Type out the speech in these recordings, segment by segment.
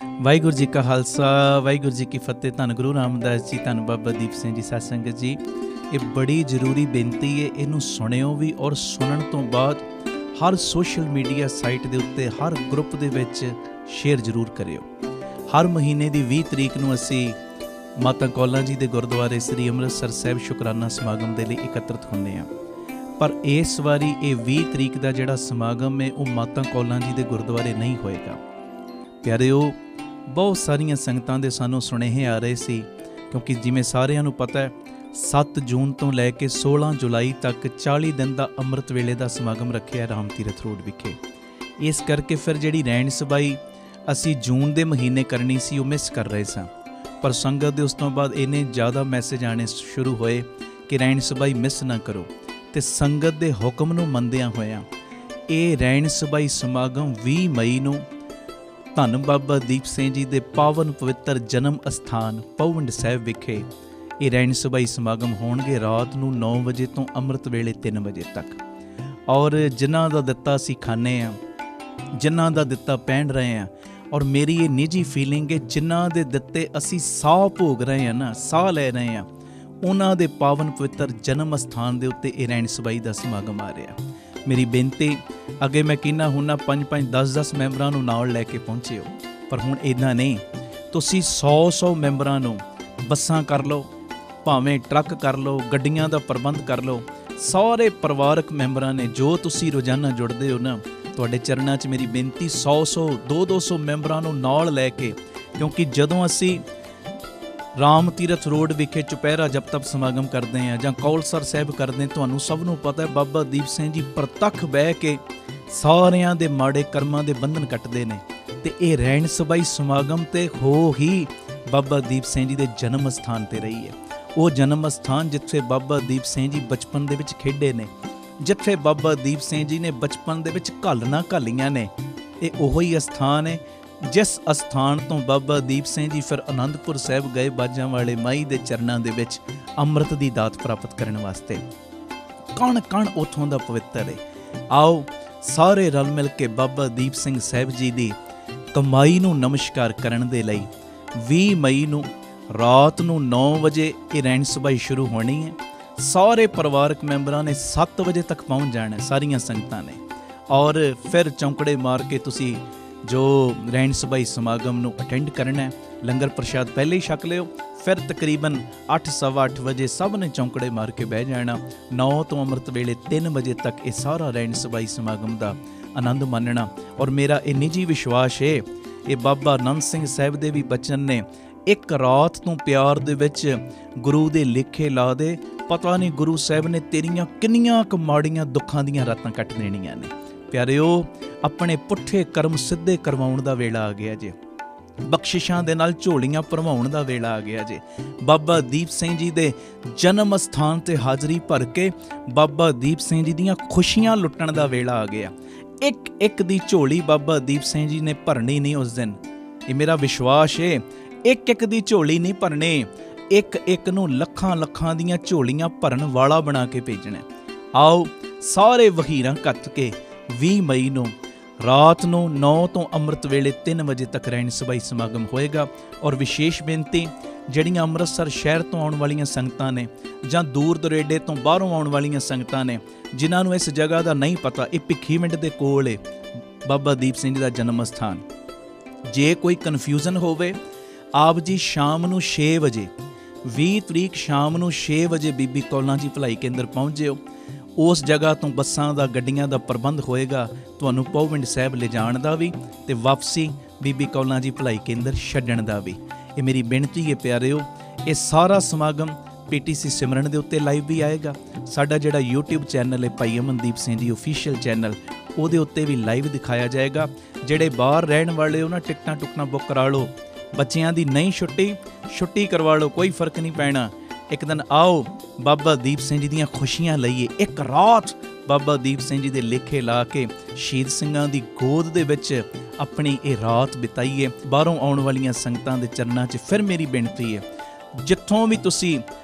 ਵਾਹਿਗੁਰੂ ਜੀ ਕਾ ਖਾਲਸਾ, ਵਾਹਿਗੁਰੂ ਜੀ ਕੀ ਫਤਿਹ। ਧੰਨ ਗੁਰੂ ਰਾਮਦਾਸ ਜੀ, ਧੰਨ ਬਾਬਾ ਦੀਪ ਸਿੰਘ ਜੀ। ਸਾਧ ਸੰਗਤ ਜੀ, ਇਹ ਬੜੀ ਜ਼ਰੂਰੀ ਬੇਨਤੀ ਹੈ, ਇਹਨੂੰ ਸੁਣਿਓ ਵੀ ਔਰ ਸੁਣਨ ਤੋਂ ਬਾਅਦ ਹਰ ਸੋਸ਼ਲ ਮੀਡੀਆ ਸਾਈਟ ਦੇ ਉੱਤੇ, ਹਰ ਗਰੁੱਪ ਦੇ ਵਿੱਚ ਸ਼ੇਅਰ ਜ਼ਰੂਰ ਕਰਿਓ। ਹਰ ਮਹੀਨੇ ਦੀ 20 ਤਰੀਕ ਨੂੰ ਅਸੀਂ ਮਾਤਾ ਕੌਲਾਂ ਜੀ ਦੇ ਗੁਰਦੁਆਰੇ ਸ੍ਰੀ ਅੰਮ੍ਰਿਤਸਰ ਸਾਹਿਬ ਸ਼ੁਕਰਾਨਾ ਸਮਾਗਮ ਦੇ ਲਈ ਇਕੱਤਰਿਤ ਹੁੰਦੇ ਹਾਂ। ਪਰ ਇਸ ਵਾਰੀ ਇਹ 20 ਤਰੀਕ ਦਾ ਜਿਹੜਾ ਸਮਾਗਮ ਹੈ ਉਹ ਮਾਤਾ ਕੌਲਾਂ ਜੀ ਦੇ ਗੁਰਦੁਆਰੇ ਨਹੀਂ ਹੋਏਗਾ। ਪਿਆਰਿਓ, ਬਹੁਤ ਸਾਰੀਆਂ ਸੰਗਤਾਂ ਦੇ ਸਾਨੂੰ ਸੁਨੇਹੇ ਆ ਰਹੇ ਸੀ, ਕਿਉਂਕਿ ਜਿਵੇਂ ਸਾਰਿਆਂ ਨੂੰ ਪਤਾ ਹੈ 7 ਜੂਨ ਤੋਂ ਲੈ ਕੇ 16 ਜੁਲਾਈ ਤੱਕ 40 ਦਿਨ ਦਾ ਅੰਮ੍ਰਿਤ ਵੇਲੇ ਦਾ ਸਮਾਗਮ ਰੱਖਿਆ ਰਾਮ ਤੀਰਥ ਰੋਡ ਵਿਖੇ। ਇਸ ਕਰਕੇ ਫਿਰ ਜਿਹੜੀ ਰਹਿਣ ਸਬਾਈ ਅਸੀਂ ਜੂਨ ਦੇ ਮਹੀਨੇ ਕਰਨੀ ਸੀ ਉਹ ਮਿਸ ਕਰ ਰਹੇ ਸਾਂ। ਪਰ ਸੰਗਤ ਦੇ ਉਸ ਤੋਂ ਬਾਅਦ ਇੰਨੇ ਜ਼ਿਆਦਾ ਮੈਸੇਜ ਆਉਣੇ ਸ਼ੁਰੂ ਹੋਏ ਕਿ ਰਹਿਣ ਸਬਾਈ ਮਿਸ ਨਾ ਕਰੋ, ਅਤੇ ਸੰਗਤ ਦੇ ਹੁਕਮ ਨੂੰ ਮੰਨਦਿਆਂ ਹੋਇਆਂ ਇਹ ਰਹਿਣ ਸਬਾਈ ਸਮਾਗਮ 20 ਮਈ ਨੂੰ ਧੰਨ ਬਾਬਾ ਦੀਪ ਸਿੰਘ ਜੀ ਦੇ ਪਾਵਨ ਪਵਿੱਤਰ ਜਨਮ ਅਸਥਾਨ ਪਹੁੰਡ ਸਾਹਿਬ ਵਿਖੇ ਇਹ ਰਹਿਣ ਸਬਾਈ ਸਮਾਗਮ ਹੋਣਗੇ ਰਾਤ ਨੂੰ 9 ਵਜੇ ਤੋਂ ਅੰਮ੍ਰਿਤ ਵੇਲੇ 3 ਵਜੇ ਤੱਕ। ਔਰ ਜਿਨ੍ਹਾਂ ਦਾ ਦਿੱਤਾ ਅਸੀਂ ਖਾਂਦੇ ਹਾਂ, ਜਿਨ੍ਹਾਂ ਦਾ ਦਿੱਤਾ ਪਹਿਨ ਰਹੇ ਹਾਂ, ਔਰ ਮੇਰੀ ਇਹ ਨਿੱਜੀ ਫੀਲਿੰਗ ਹੈ ਜਿਨ੍ਹਾਂ ਦੇ ਦਿੱਤੇ ਅਸੀਂ ਸਾਹ ਭੋਗ ਰਹੇ ਹਾਂ ਨਾ, ਸਾਹ ਲੈ ਰਹੇ ਹਾਂ, ਉਹਨਾਂ ਦੇ ਪਾਵਨ ਪਵਿੱਤਰ ਜਨਮ ਅਸਥਾਨ ਦੇ ਉੱਤੇ ਇਹ ਰਹਿਣ ਸਬਾਈ ਦਾ ਸਮਾਗਮ ਆ ਰਿਹਾ। ਮੇਰੀ ਬੇਨਤੀ, ਅੱਗੇ ਮੈਂ ਕਹਿੰਦਾ ਹੁੰਦਾ 5-5, 10-10 ਮੈਂਬਰਾਂ ਨੂੰ ਨਾਲ ਲੈ ਕੇ ਪਹੁੰਚਿਓ, ਪਰ ਹੁਣ ਇੱਦਾਂ ਨਹੀਂ। ਤੁਸੀਂ 100-100 ਮੈਂਬਰਾਂ ਨੂੰ ਬੱਸਾਂ ਕਰ ਲਓ, ਭਾਵੇਂ ਟਰੱਕ ਕਰ ਲਓ, ਗੱਡੀਆਂ ਦਾ ਪ੍ਰਬੰਧ ਕਰ ਲਓ। ਸਾਰੇ ਪਰਿਵਾਰਕ ਮੈਂਬਰਾਂ ਨੇ ਜੋ ਤੁਸੀਂ ਰੋਜ਼ਾਨਾ ਜੁੜਦੇ ਹੋ ਨਾ, ਤੁਹਾਡੇ ਚਰਨਾਂ 'ਚ ਮੇਰੀ ਬੇਨਤੀ 100-100, 200-200 ਮੈਂਬਰਾਂ ਨੂੰ ਨਾਲ ਲੈ ਕੇ, ਕਿਉਂਕਿ ਜਦੋਂ ਅਸੀਂ ਰਾਮ ਤੀਰਥ ਰੋਡ ਵਿਖੇ ਚੁਪਹਿਰਾ ਜਪ ਤਪ ਸਮਾਗਮ ਕਰਦੇ ਹਾਂ ਜਾਂ ਕੌਲਸਰ ਸਾਹਿਬ ਕਰਦੇ ਹਾਂ, ਤੁਹਾਨੂੰ ਸਭ ਨੂੰ ਪਤਾ ਹੈ ਬਾਬਾ ਦੀਪ ਸਿੰਘ ਜੀ ਪ੍ਰਤੱਖ ਬਹਿ ਕੇ ਸਾਰਿਆਂ ਦੇ ਮਾੜੇ ਕਰਮਾਂ ਦੇ ਬੰਧਨ ਕੱਟਦੇ ਨੇ। ਅਤੇ ਇਹ ਰਹਿਣ ਸਬਾਈ ਸਮਾਗਮ ਤੇ ਹੋ ਹੀ ਬਾਬਾ ਦੀਪ ਸਿੰਘ ਜੀ ਦੇ ਜਨਮ ਅਸਥਾਨ 'ਤੇ ਰਹੀ ਹੈ। ਉਹ ਜਨਮ ਅਸਥਾਨ ਜਿੱਥੇ ਬਾਬਾ ਦੀਪ ਸਿੰਘ ਜੀ ਬਚਪਨ ਦੇ ਵਿੱਚ ਖੇਡੇ ਨੇ, ਜਿੱਥੇ ਬਾਬਾ ਦੀਪ ਸਿੰਘ ਜੀ ਨੇ ਬਚਪਨ ਦੇ ਵਿੱਚ ਘਾਲਣਾ ਘਾਲੀਆਂ ਨੇ, ਇਹ ਉਹੋ ਹੀ ਅਸਥਾਨ ਹੈ ਜਿਸ ਅਸਥਾਨ ਤੋਂ ਬਾਬਾ ਦੀਪ ਸਿੰਘ ਜੀ ਫਿਰ ਅਨੰਦਪੁਰ ਸਾਹਿਬ ਗਏ ਬਾਜਾਂ ਵਾਲੇ ਮਾਈ ਦੇ ਚਰਨਾਂ ਦੇ ਵਿੱਚ ਅੰਮ੍ਰਿਤ ਦੀ ਦਾਤ ਪ੍ਰਾਪਤ ਕਰਨ ਵਾਸਤੇ। ਕਣ ਕਣ ਉੱਥੋਂ ਦਾ ਪਵਿੱਤਰ ਹੈ। ਆਓ ਸਾਰੇ ਰਲ ਮਿਲ ਕੇ ਬਾਬਾ ਦੀਪ ਸਿੰਘ ਸਾਹਿਬ ਜੀ ਦੀ ਕਮਾਈ ਨੂੰ ਨਮਸਕਾਰ ਕਰਨ ਦੇ ਲਈ 20 ਮਈ ਨੂੰ ਰਾਤ ਨੂੰ 9 ਵਜੇ ਇਹ ਰਹਿਣ ਸਬਾਈ ਸ਼ੁਰੂ ਹੋਣੀ ਹੈ। ਸਾਰੇ ਪਰਿਵਾਰਕ ਮੈਂਬਰਾਂ ਨੇ 7 ਵਜੇ ਤੱਕ ਪਹੁੰਚ ਜਾਣਾ, ਸਾਰੀਆਂ ਸੰਗਤਾਂ ਨੇ। ਔਰ ਫਿਰ ਚੌਂਕੜੇ ਮਾਰ ਕੇ ਤੁਸੀਂ ਜੋ ਰਹਿਣ ਸਬਾਈ ਸਮਾਗਮ ਨੂੰ ਅਟੈਂਡ ਕਰਨਾ ਹੈ, ਲੰਗਰ ਪ੍ਰਸ਼ਾਦ ਪਹਿਲੇ ਹੀ ਛਕ ਲਿਓ। ਫਿਰ ਤਕਰੀਬਨ 8-8:15 ਵਜੇ ਸਭ ਨੇ ਚੌਂਕੜੇ ਮਾਰ ਕੇ ਬਹਿ ਜਾਣਾ। 9 ਤੋਂ ਅੰਮ੍ਰਿਤ ਵੇਲੇ 3 ਵਜੇ ਤੱਕ ਇਹ ਸਾਰਾ ਰਹਿਣ ਸਬਾਈ ਸਮਾਗਮ ਦਾ ਆਨੰਦ ਮਾਣਨਾ। ਔਰ ਮੇਰਾ ਇਹ ਨਿੱਜੀ ਵਿਸ਼ਵਾਸ ਹੈ, ਇਹ ਬਾਬਾ ਆਨੰਦ ਸਿੰਘ ਸਾਹਿਬ ਦੇ ਵੀ ਬਚਨ ਨੇ, ਇੱਕ ਰਾਤ ਤੋਂ ਪਿਆਰ ਦੇ ਵਿੱਚ ਗੁਰੂ ਦੇ ਲੇਖੇ ਲਾ ਦੇ, ਪਤਾ ਨਹੀਂ ਗੁਰੂ ਸਾਹਿਬ ਨੇ ਤੇਰੀਆਂ ਕਿੰਨੀਆਂ ਕੁ ਮਾੜੀਆਂ ਦੁੱਖਾਂ ਦੀਆਂ ਰਾਤਾਂ ਕੱਟ ਦੇਣੀਆਂ ਨੇ। ਪਿਆਰਿਓ, ਆਪਣੇ ਪੁੱਠੇ ਕਰਮ ਸਿੱਧੇ ਕਰਵਾਉਣ ਦਾ ਵੇਲਾ ਆ ਗਿਆ ਜੇ, ਬਖਸ਼ਿਸ਼ਾਂ ਦੇ ਨਾਲ ਝੋਲੀਆਂ ਭਰਵਾਉਣ ਦਾ ਵੇਲਾ ਆ ਗਿਆ ਜੇ। ਬਾਬਾ ਦੀਪ ਸਿੰਘ ਜੀ ਦੇ ਜਨਮ ਅਸਥਾਨ 'ਤੇ ਹਾਜ਼ਰੀ ਭਰ ਕੇ ਬਾਬਾ ਦੀਪ ਸਿੰਘ ਜੀ ਦੀਆਂ ਖੁਸ਼ੀਆਂ ਲੁੱਟਣ ਦਾ ਵੇਲਾ ਆ ਗਿਆ। ਇੱਕ ਇੱਕ ਦੀ ਝੋਲੀ ਬਾਬਾ ਦੀਪ ਸਿੰਘ ਜੀ ਨੇ ਭਰਨੀ ਨਹੀਂ ਉਸ ਦਿਨ, ਇਹ ਮੇਰਾ ਵਿਸ਼ਵਾਸ ਹੈ। ਇੱਕ ਇੱਕ ਦੀ ਝੋਲੀ ਨਹੀਂ ਭਰਨੀ, ਇੱਕ ਇੱਕ ਨੂੰ ਲੱਖਾਂ ਲੱਖਾਂ ਦੀਆਂ ਝੋਲੀਆਂ ਭਰਨ ਵਾਲਾ ਬਣਾ ਕੇ ਭੇਜਣਾ। ਆਓ ਸਾਰੇ ਵਹੀਰਾਂ ਕੱਤ ਕੇ 20 ਮਈ ਨੂੰ ਰਾਤ ਨੂੰ 9 ਤੋਂ ਅੰਮ੍ਰਿਤ ਵੇਲੇ 3 ਵਜੇ ਤੱਕ ਰਹਿਣ ਸਬਾਈ ਸਮਾਗਮ ਹੋਏਗਾ। ਔਰ ਵਿਸ਼ੇਸ਼ ਬੇਨਤੀ, ਜਿਹੜੀਆਂ ਅੰਮ੍ਰਿਤਸਰ ਸ਼ਹਿਰ ਤੋਂ ਆਉਣ ਵਾਲੀਆਂ ਸੰਗਤਾਂ ਨੇ ਜਾਂ ਦੂਰ ਦੁਰੇਡੇ ਤੋਂ ਬਾਹਰੋਂ ਆਉਣ ਵਾਲੀਆਂ ਸੰਗਤਾਂ ਨੇ, ਜਿਨ੍ਹਾਂ ਨੂੰ ਇਸ ਜਗ੍ਹਾ ਦਾ ਨਹੀਂ ਪਤਾ, ਇਹ ਭਿੱਖੀਵਿੰਡ ਦੇ ਕੋਲ ਹੈ ਬਾਬਾ ਦੀਪ ਸਿੰਘ ਜੀ ਦਾ ਜਨਮ ਅਸਥਾਨ। ਜੇ ਕੋਈ ਕਨਫਿਊਜ਼ਨ ਹੋਵੇ, ਆਪ ਜੀ ਸ਼ਾਮ ਨੂੰ 6 ਵਜੇ 20 ਤਰੀਕ ਸ਼ਾਮ ਨੂੰ 6 ਵਜੇ ਬੀਬੀ ਕੌਲਾਂ ਜੀ ਭਲਾਈ ਕੇਂਦਰ ਪਹੁੰਚ ਜਿਓ। ਉਸ ਜਗ੍ਹਾ ਤੋਂ ਬੱਸਾਂ ਦਾ, ਗੱਡੀਆਂ ਦਾ ਪ੍ਰਬੰਧ ਹੋਏਗਾ ਤੁਹਾਨੂੰ ਪਹੁੰਡ ਸਾਹਿਬ ਲਿਜਾਣ ਦਾ ਵੀ ਅਤੇ ਵਾਪਸੀ ਬੀਬੀ ਕੌਲਾਂ ਜੀ ਭਲਾਈ ਕੇਂਦਰ ਛੱਡਣ ਦਾ ਵੀ। ਇਹ ਮੇਰੀ ਬੇਨਤੀ ਹੈ ਪਿਆਰਿਓ। ਇਹ ਸਾਰਾ ਸਮਾਗਮ PTC ਸਿਮਰਨ ਦੇ ਉੱਤੇ ਲਾਈਵ ਵੀ ਆਏਗਾ। ਸਾਡਾ ਜਿਹੜਾ YouTube ਚੈਨਲ ਹੈ ਭਾਈ ਅਮਨਦੀਪ ਸਿੰਘ ਜੀ ਓਫੀਸ਼ੀਅਲ ਚੈਨਲ, ਉਹਦੇ ਉੱਤੇ ਵੀ ਲਾਈਵ ਦਿਖਾਇਆ ਜਾਏਗਾ। ਜਿਹੜੇ ਬਾਹਰ ਰਹਿਣ ਵਾਲੇ ਉਹਨਾਂ ਟਿਕਟਾਂ ਟੁਕਟਾਂ ਬੁੱਕ ਕਰਾ ਲਓ। ਬੱਚਿਆਂ ਦੀ ਨਹੀਂ ਛੁੱਟੀ ਕਰਵਾ ਲਓ, ਕੋਈ ਫਰਕ ਨਹੀਂ ਪੈਣਾ। ਇੱਕ ਦਿਨ ਆਓ ਬਾਬਾ ਦੀਪ ਸਿੰਘ ਜੀ ਦੀਆਂ ਖੁਸ਼ੀਆਂ ਲਈਏ। ਇੱਕ ਰਾਤ ਬਾਬਾ ਦੀਪ ਸਿੰਘ ਜੀ ਦੇ ਲੇਖੇ ਲਾ ਕੇ ਸ਼ਹੀਦ ਸਿੰਘਾਂ ਦੀ ਗੋਦ ਦੇ ਵਿੱਚ ਆਪਣੀ ਇਹ ਰਾਤ ਬਿਤਾਈਏ। ਬਾਹਰੋਂ ਆਉਣ ਵਾਲੀਆਂ ਸੰਗਤਾਂ ਦੇ ਚਰਨਾਂ 'ਚ ਫਿਰ ਮੇਰੀ ਬੇਨਤੀ ਹੈ, ਜਿੱਥੋਂ ਵੀ ਤੁਸੀਂ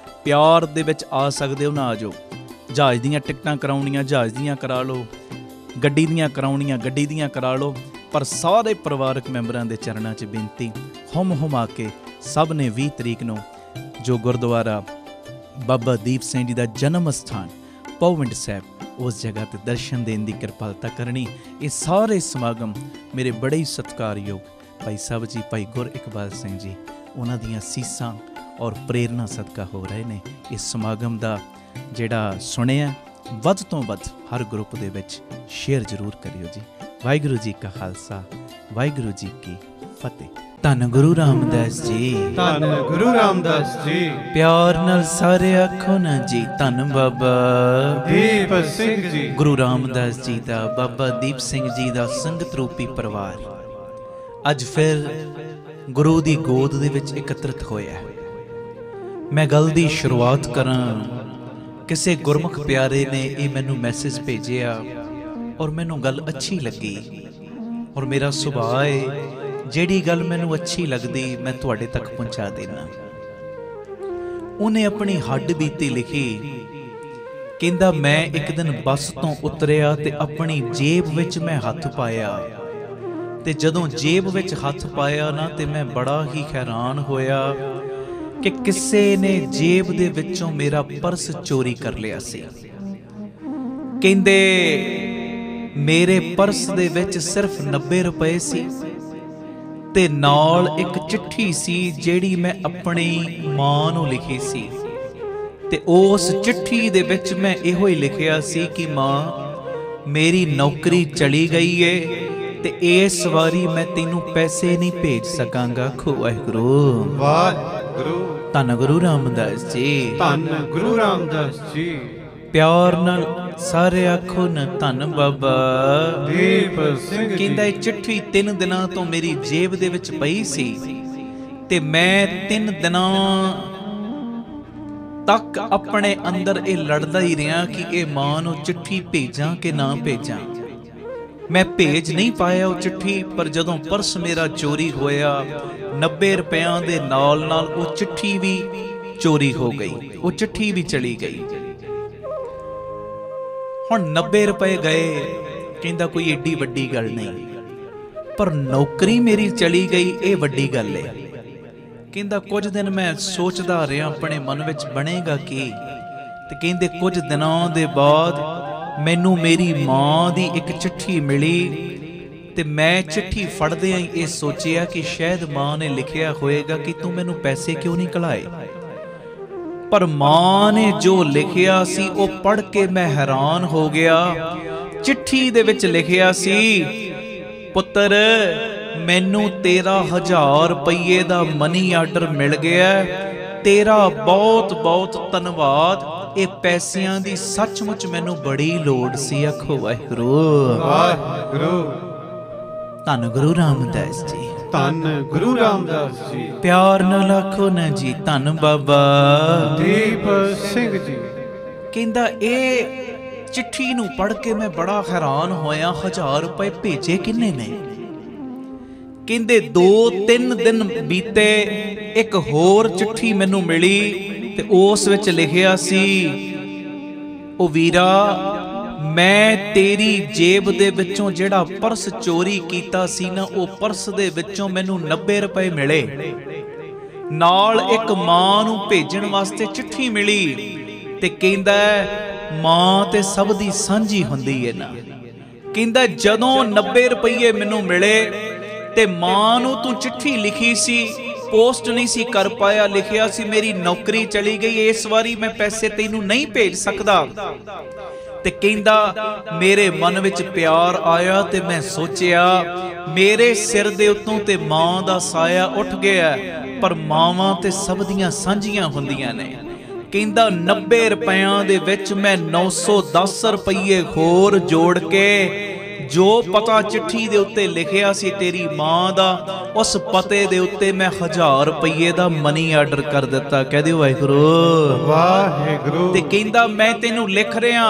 ਪਿਆਰ ਦੇ ਵਿੱਚ ਆ ਸਕਦੇ ਹੋ ਨਾ ਆ ਜਾਓ। ਜਹਾਜ਼ ਦੀਆਂ ਟਿਕਟਾਂ ਕਰਾਉਣੀਆਂ ਜਹਾਜ਼ ਦੀਆਂ ਕਰਾ ਲਓ, ਗੱਡੀ ਦੀਆਂ ਕਰਾਉਣੀਆਂ ਗੱਡੀ ਦੀਆਂ ਕਰਾ ਲਓ। पर सारे परिवारक मैंबरां दे चरणां 'च बेनती हुम हुमा के सब ने 20 तरीक नूं जो गुरुद्वारा बाबा दीप सिंह जी दा जन्म स्थान पौविंड साहब उस जगह ते दर्शन देने की किरपालता करनी। ये सारे समागम मेरे बड़े ही सत्कारयोग भाई साहब जी, भाई गुर इकबाल सिंह जी, उन्हां दीयां सीसां और प्रेरणा सदका हो रहे ने। इस समागम का जिहड़ा सुनिया वध तो वध हर ग्रुप दे विच शेयर जरूर करियो जी। वाहिगुरू जी का खालसा, वाहिगुरू जी की फतेह। धन गुरु रामदास जी, धन गुरु रामदास जी। प्यार नाल सारे आखो ना जी, धन बाबा दीप सिंह जी। गुरु रामदास जी दा, बाबा दीप सिंह जी दा संगत रूपी परिवार अज फिर गुरु दी गोद दे विच एकत्रित होया। मैं गल दी शुरुआत करां, किसे गुरमुख प्यारे ने ये मैनू मैसेज भेजिया और मैनू गल अच्छी लगी और मेरा सुभाव है जिहड़ी गल मैनू अच्छी लगदी मैं तुहाडे तक पहुंचा देना। उन्हें अपनी हड्ड बीती लिखी, कहंदा मैं एक दिन बस तो उतरिया ते अपनी जेब विच मैं हथ पाया ते जदों जेब विच हथ पाया ना ते मैं बड़ा ही हैरान होया कि किसे ने जेब दे विचों मेरा पर्स चोरी कर लिया सी। कहंदे मेरे पर्स दे विच सिर्फ 90 रुपए सी ते नाल एक चिट्ठी सी जेड़ी मैं अपनी मां नूं लिखी सी ते उस चिट्ठी दे विच मैं इहो ही लिखिया सी कि मां मेरी नौकरी चली गई है ते इस वारी मैं तेनू पैसे नहीं भेज सकांगा। खो वाहिगुरू, वाहिगुरू। धन गुरु रामदास जी, धन गुरु रामदास जी। प्यार नाल सारे आखो न धन बाबा दीप सिंह जी। कहंदा चिट्ठी 3 दिनां तो मेरी जेब दे विच पई सी ते मैं 3 दिनां तक अपने अंदर ये लड़दा ही रहा कि ये मां नूं चिट्ठी भेजां कि ना भेजां। मैं भेज नहीं पाया वो चिट्ठी, पर जदों पर्स मेरा चोरी होया 90 रुपयां दे नाल नाल वो चिट्ठी भी चोरी हो गई, वो चिट्ठी भी चली गई। हुण 90 रुपए गए, कहंदा कोई एडी वड्डी गल नहीं, पर नौकरी मेरी चली गई ये वड्डी गल है। कहंदा कुछ दिन मैं सोचदा रहा अपने मन विच बनेगा की, ते कहंदे कुछ दिनों दे बाद मैनू मेरी मां दी एक चिट्ठी मिली ते मैं चिट्ठी फड़दे ही ये सोचिया कि शायद मां ने लिखिया होएगा कि तू मैनू पैसे क्यों नहीं कलाए, पर मां ने जो लिखिया सी वो पढ़ के मैं हैरान हो गया। चिट्ठी दे विच लिखिया सी, पुत्र मैनू 13,000 रुपये दा मनी आर्डर मिल गया, तेरा बहुत बहुत धन्यवाद। ये पैसियां दी सचमुच मैनू बड़ी लोड़ सी। आखो वाहिगुरू, वाहिगुरू। धन गुरु रामदास जी, धन गुरु रामदास जी। प्यार नाल आखो ना जी धन बाबा दीप सिंह जी। कहंदा ए चिट्ठी नूं पढ़ के मैं बड़ा हैरान होया, 1000 रुपए भेजे किन्ने ने। कहंदे 2-3 दिन बीते, एक होर चिट्ठी मैनू मिली ते उस विच लिखिया सी, ओ वीरा मैं तेरी जेब दे विचों जेड़ा पर्स चोरी कीता सी ना, ओ पर्स दे विचों मैनू 90 रुपए मिले, नाल एक मां नूं भेजण वास्ते चिट्ठी मिली ते कहंदा मां ते सब दी सांझी हुंदी है ना। कहंदा जदों 90 रुपये मैनू मिले ते मां नूं तू चिट्ठी लिखी सी, पोस्ट नहीं सी कर पाया, लिखिया सी मेरी नौकरी चली गई, इस बारी मैं पैसे तेनू नहीं भेज सकदा। ते कहंदा मेरे मन विच प्यार आया ते मैं सोचिया मेरे सिर दे उत्तों ते मां दा साया उठ गया, पर मावां ते सब दियां सांझियां हुंदियां ने। कहंदा 90 रुपयां दे विच मैं 910 रुपये होर जोड़ के जो पता चिट्ठी दे उत्ते लिखिया सी तेरी मां दा, उस पते दे उत्ते मैं 1000 रुपये दा मनी आर्डर कर दिता। कह दिओ वाहिगुरू, वाहिगुरू। ते कहंदा मैं तेनू लिख रिहा,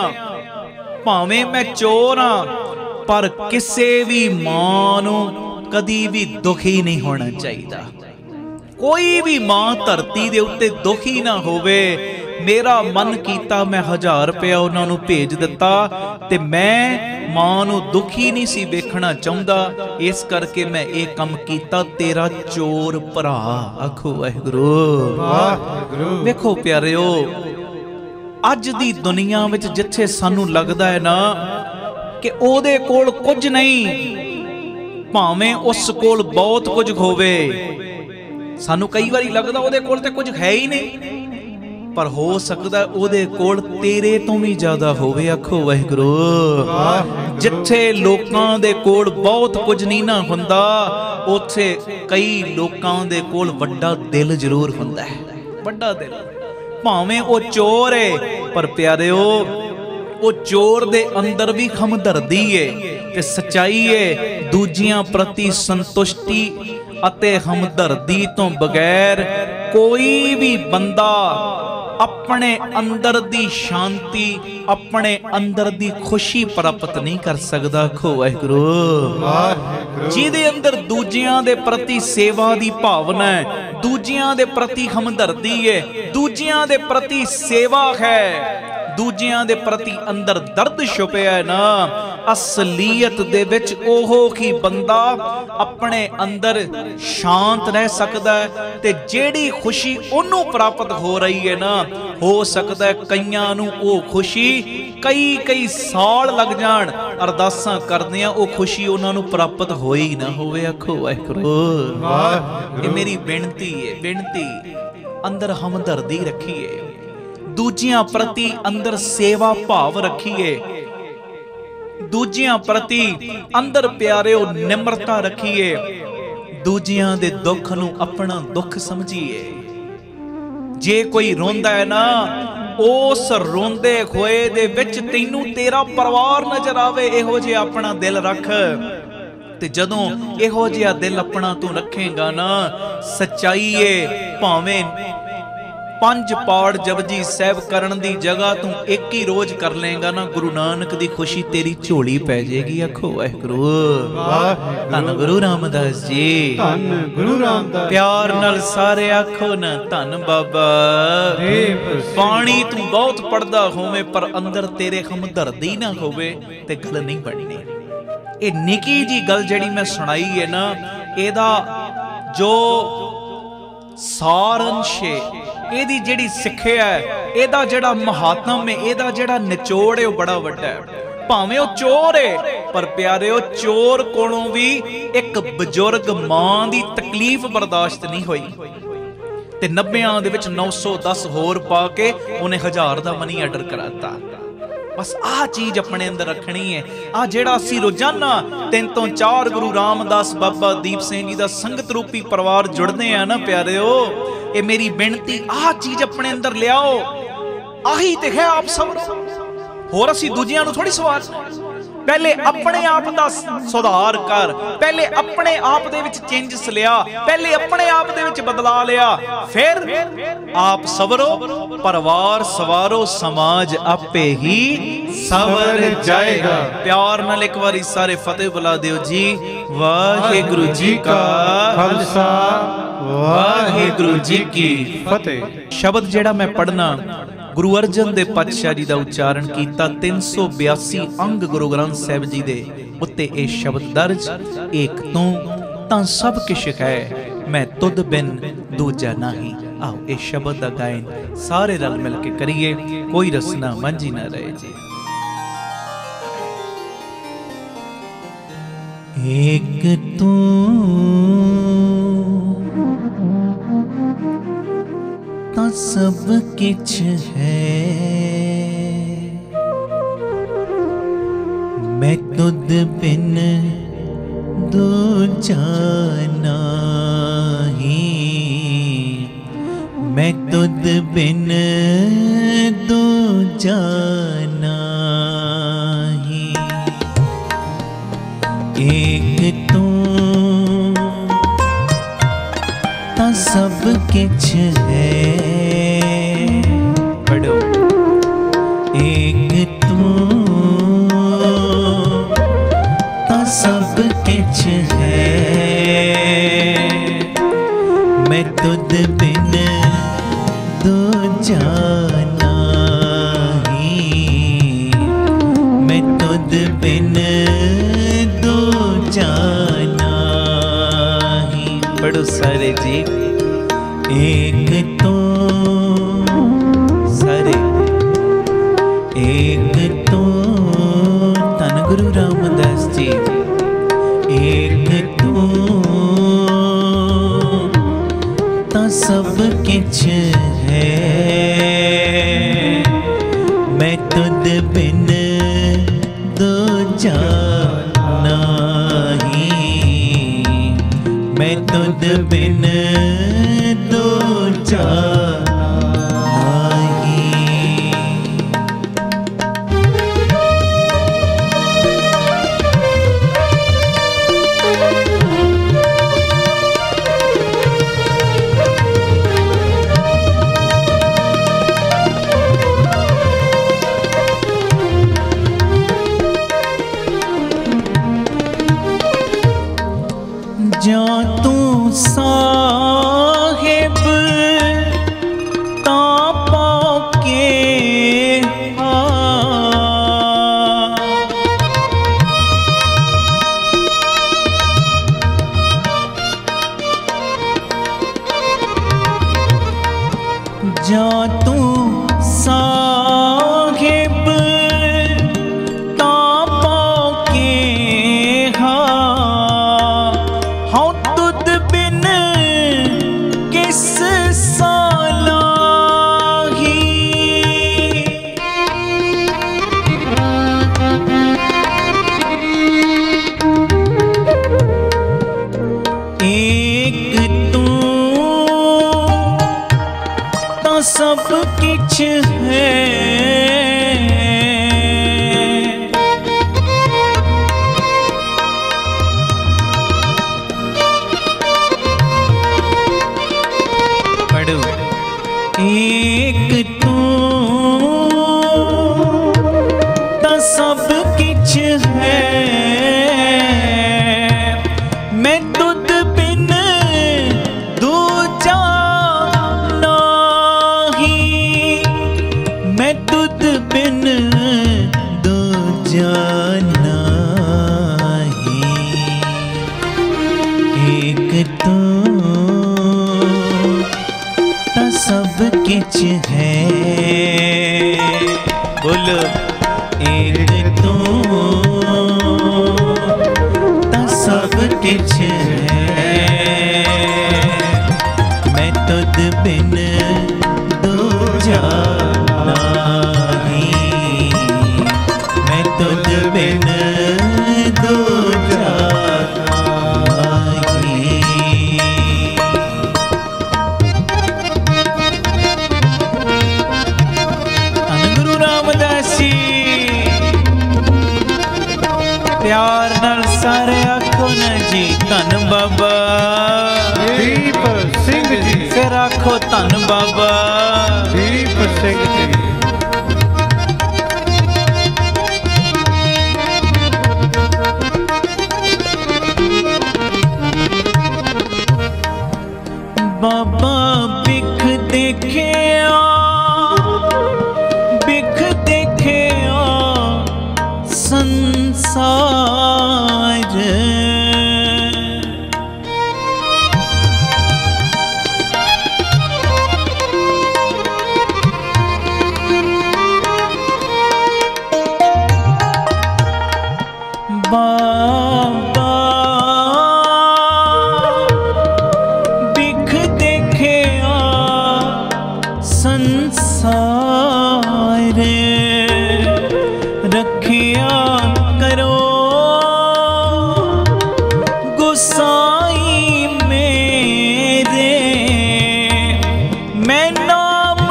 भावें मैं चोर हां, पर किसे भी मां नूं कदी भी दुखी नहीं होना चाहिदा। कोई भी मां धरती दे उत्ते दुखी ना होवे, मेरा मन कीता मैं 1000 रुपया उन्होंने भेज दिता ते मैं मां नूं दुखी नहीं सी वेखना चाहुंदा, इस करके मैं ये काम कीता। तेरा चोर भरा। आखो वाहिगुरू। वेखो प्यारिओ, अज दी दुनिया विच जिथे सानू लगदा है ना कि ओदे कोल कुछ नहीं, भावें उस कोल बहुत कुछ होवे, सानू कई बारी लगदा ओदे कोल ते कुछ है ही नहीं, पर हो सकदा ओदे कोल तेरे तो भी ज्यादा होवे। आखो वाहिगुरू। जिथे लोकां दे कोल बहुत कुछ नहीं ना हुंदा, उत्थे कई लोकां दे कोल वड्डा दिल जरूर हुंदा है, वड्डा दिल। भावें ओ चोर है, पर प्यारिओ ओ चोर दे अंदर भी हमदर्दी है ते सच्चाई है। दूजियां प्रति संतुष्टि अते हमदर्दी तो बगैर कोई भी बंदा अपने अंदर दी शांति, अपने अंदर दी खुशी प्राप्त नहीं कर सकदा। खो वाहिगुरू। जिहदे अंदर दूजियां दे प्रति सेवा दी भावना है, दूजियां दे प्रति हमदर्दी है, दूजियां दे प्रति सेवा है, दूजियां दे प्रति अंदर दर्द छुपिया है ना, असलीयत दे विच ओहो ही बंदा अपने अंदर शांत रह सकदा है। ते जेड़ी खुशी ओनू प्राप्त हो रही है ना, हो सकदा है कईयां नू ओ खुशी कई साल लग जाण, अरदासां करदियां ओ खुशी उन्हां नू प्राप्त होई ना होवे। आखो वाहिगुरू। ये मेरी बेनती है, बेनती अंदर हमदर्दी रखिए, दूजियां प्रति अंदर सेवा भाव रखिए, दूजियां प्रति अंदर प्यारे निम्रता रखिए, दूजियां दे दुख नू अपना दुख समझिए। जे कोई रोंदा है ना, उस रोंदे होए दे विच तैनू तेरा परिवार नजर आवे, इहो जिहा अपना दिल रख। ते जदों इहो जिहा दिल अपना तू रखेगा ना, सच्चाई है, भावें 5 पाठ जपजी साहिब करन दी जगह तू एक ही रोज कर लेगा ना, गुरु नानक दी खुशी तेरी झोली पै जाएगी। आखो वाहिगुरू। धन गुरु रामदास जी, धन गुरु रामदास। प्यार नाल सारे आखो ना धन बाबा। पानी तू बहुत पढ़दा होवे पर अंदर तेरे हमदर्दी ना होवे ते गल नहीं बननी। ये निकी जी गल जिहड़ी मैं सुनाई है ना, एदा जो सारंश है, एदी जेड़ी सिक्ख्या है, एदा जेड़ा महात्म है, एदा जेड़ा निचोड़ है, बड़ा वड्डा है। भावें वो चोर है, पर प्यारे चोर कोलों भी एक बजुर्ग मां दी तकलीफ बर्दाश्त नहीं हुई ते 90 दे विच 910 होर पा के उन्हें 1000 दा मनी आर्डर कराता। बस आ चीज अपने अंदर रखनी है। आ जेड़ा असी रोजाना 3 तो 4 गुरु रामदास बाबा दीप सिंह जी दा संगत रूपी परिवार जुड़ते हैं ना प्यारेओ, ये मेरी बेनती आ चीज अपने अंदर लियाओ। आही ते है आप सब, होर असी दूजियां नूं थोड़ी सवार। पहले अपने आप दा सुधार कर, पहले अपने आप दे विच चेंजेस लिया, पहले अपने आप दे विच बदला लिया, फिर आप सवरो, परिवार सवारो, समाज आपे ही सवर जाएगा। प्यार नाल एक बारी सारे फतेह बुला दियो जी। वाहिगुरु जी का खालसा, वाहिगुरु जी की फतेह। शब्द जेड़ा मैं पढ़ना गुरु अर्जन दे पातशाह जी दा उच्चारण कीता। 382 अंग गुरु ग्रंथ साहिब जी दे उत्ते ए शब्द दर्ज। एक तू तां सब किश है, मैं तुद बिन दूजा नहीं। आओ ए शब्द दा गायन सारे रल मिल के करिए, कोई रसना मंझी ना रहे जी। एक तू तां सब किछ है, मैं तुद बिन दूजा नहीं, मैं तुद बिन दूजा नहीं। एक तू तां सब किछ है, पढ़ो। एक तू तां सब किछ है, मैं तुद बिन दूजा जाना ही, मैं तुद बिन दो जाना ही। पढ़ो सारे जी। एक तो सारे, एक तो धन गुरु रामदास जी, एक तो सब किछ है, मैं तुद बिन दो जाना ही, मैं तुद बिन दो जाना ही। जो तू साहिब तापा के जो तू साहिब तापा के सब किछ है, पढ़ो। एक तू तो सब किछ है, मैं तुद बिन दो जाना ही, मैं तुद बिन दो जाना ही। एक तो सब किछ है, बोलो। एक तो सब किछ है, मैं तुद बिन दो जाना ही, मैं तुद बिन दो जाना ही। गुरु रामदास जी प्यार नाल सारे आखो न जी धन बाबा दीप सिंह जी। फिर आखो धन बाबा दीप सिंह जी। बाबा बिख देखे संसार, बाबा बिख देखे संसार, रखिया करो गुसाई मेरे, मैं नाम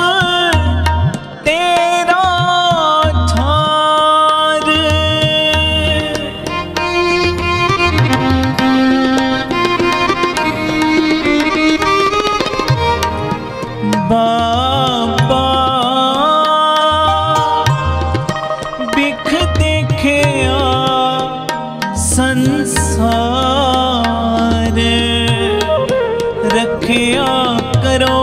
तेरा झार, बाबा बिख देखे संसार, रखिया करो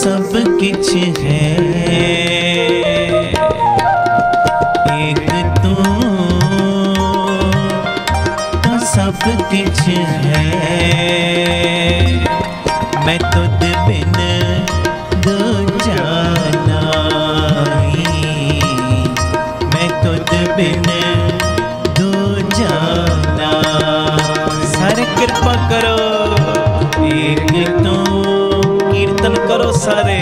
सब किछ है, एक तू तो सब किछ है। मैं तुझ बिन दूजा नहीं, मैं तुझ बिन दूजा ना। सारे कृपा करो, एक तू कीर्तन करो सारे।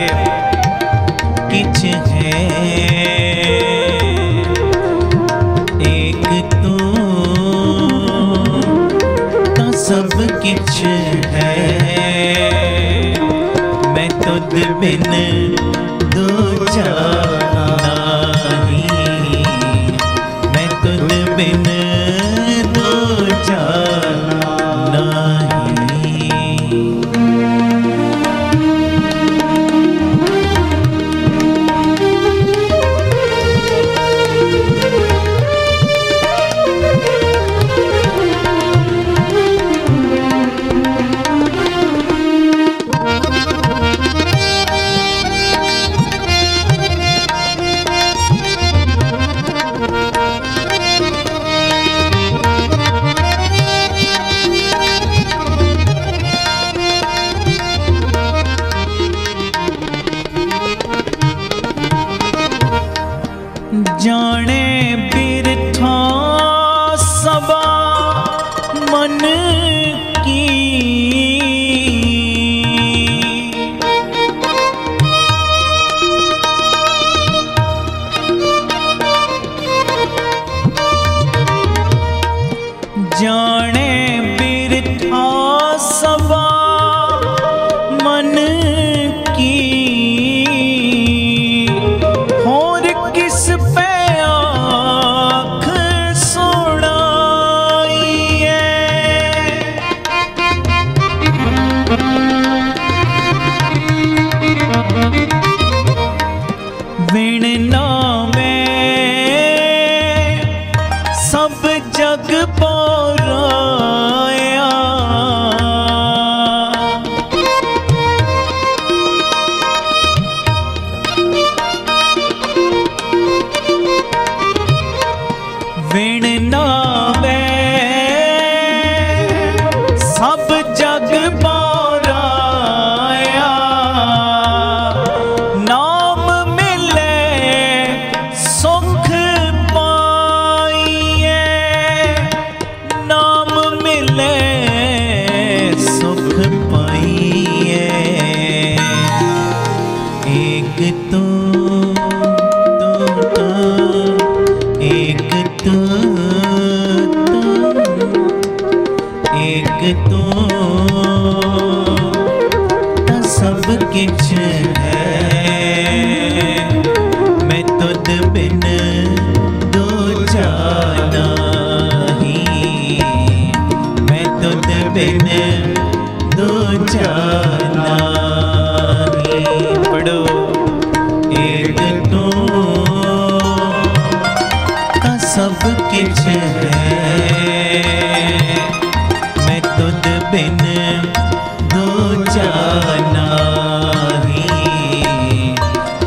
किछ है एक तू तो सब किछ है। मैं तुझ बिन दूजा नहीं, मैं तुझ बिन दूजा नहीं। जाने बिरथा सबा मन की, जाने बिरथा सबा मन की। और किस पे आँख सुनाइए, विण नामे सब जग पौराया। विण नावे सब जग पौराया। नाम मिले सुख पाइए, नाम मिले सुख पाइए। एक तू एक तू एक तू तो सब किछ है। मैं तुझ बिन दूजा नहीं, मैं तुझ बिन दूजा नहीं। पढ़ो, एक तू तो सब किछ है। मैं तुझ बिन दूजा नहीं,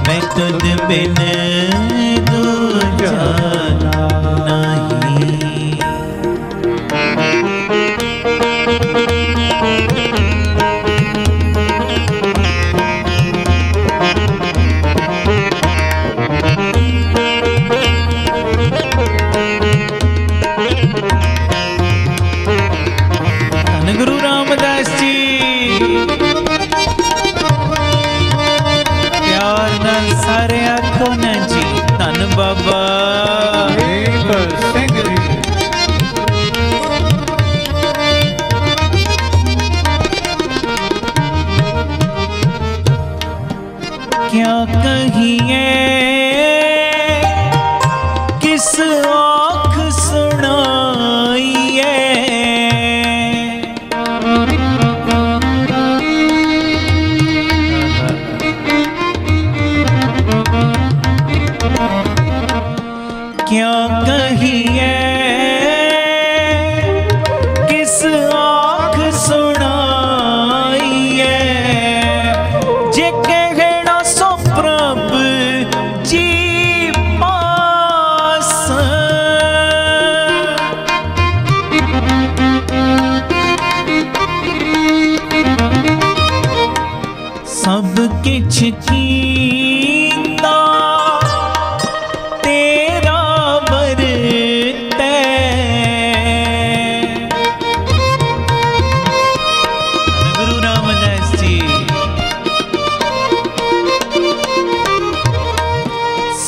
मैं तुझ बिन दूजा नहीं। धन गुरु रामदास जी, प्यार नाल सारे आखो न जी धन बाबा दीप सिंह जी। क्या कहिए किस आँख सुनाइए। क्या कहिए किस आँख सुनाइए। जे कहे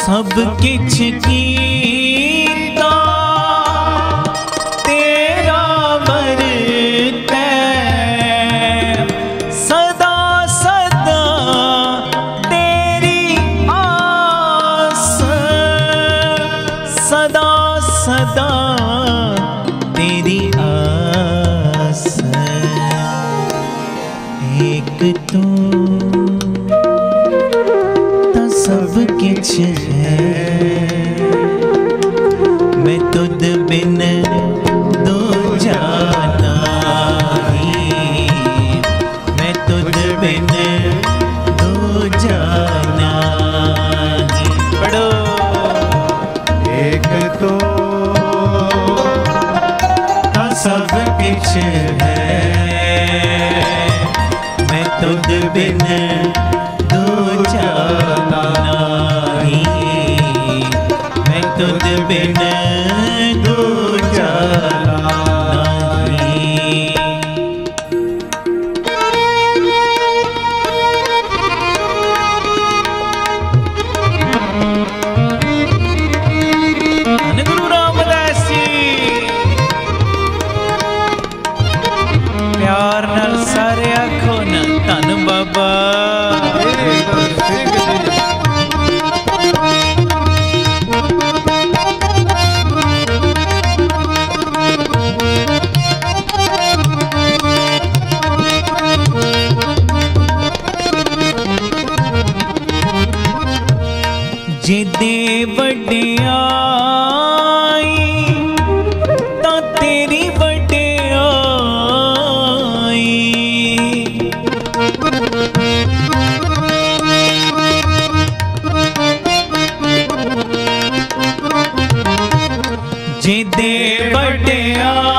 सब किछ कीता तेरा वरतै, सदा सदा तेरी आस, सदा सदा तेरी आस। एक तू सब किछ है, मैं तुद बिन दो जाना ही, मैं तुद बिन दो जाना ही। पढ़ो। एक तो सब किछ है, मैं तुद बिन दो जाना ही, मैं तुद बिन दो जाना ही। धन गुरु रामदास जी, प्यार नाल सारे आखो ना धन बाबा। जिदे वड्डियाई तां तेरी वड्डियाई, जिदे वड्डियाई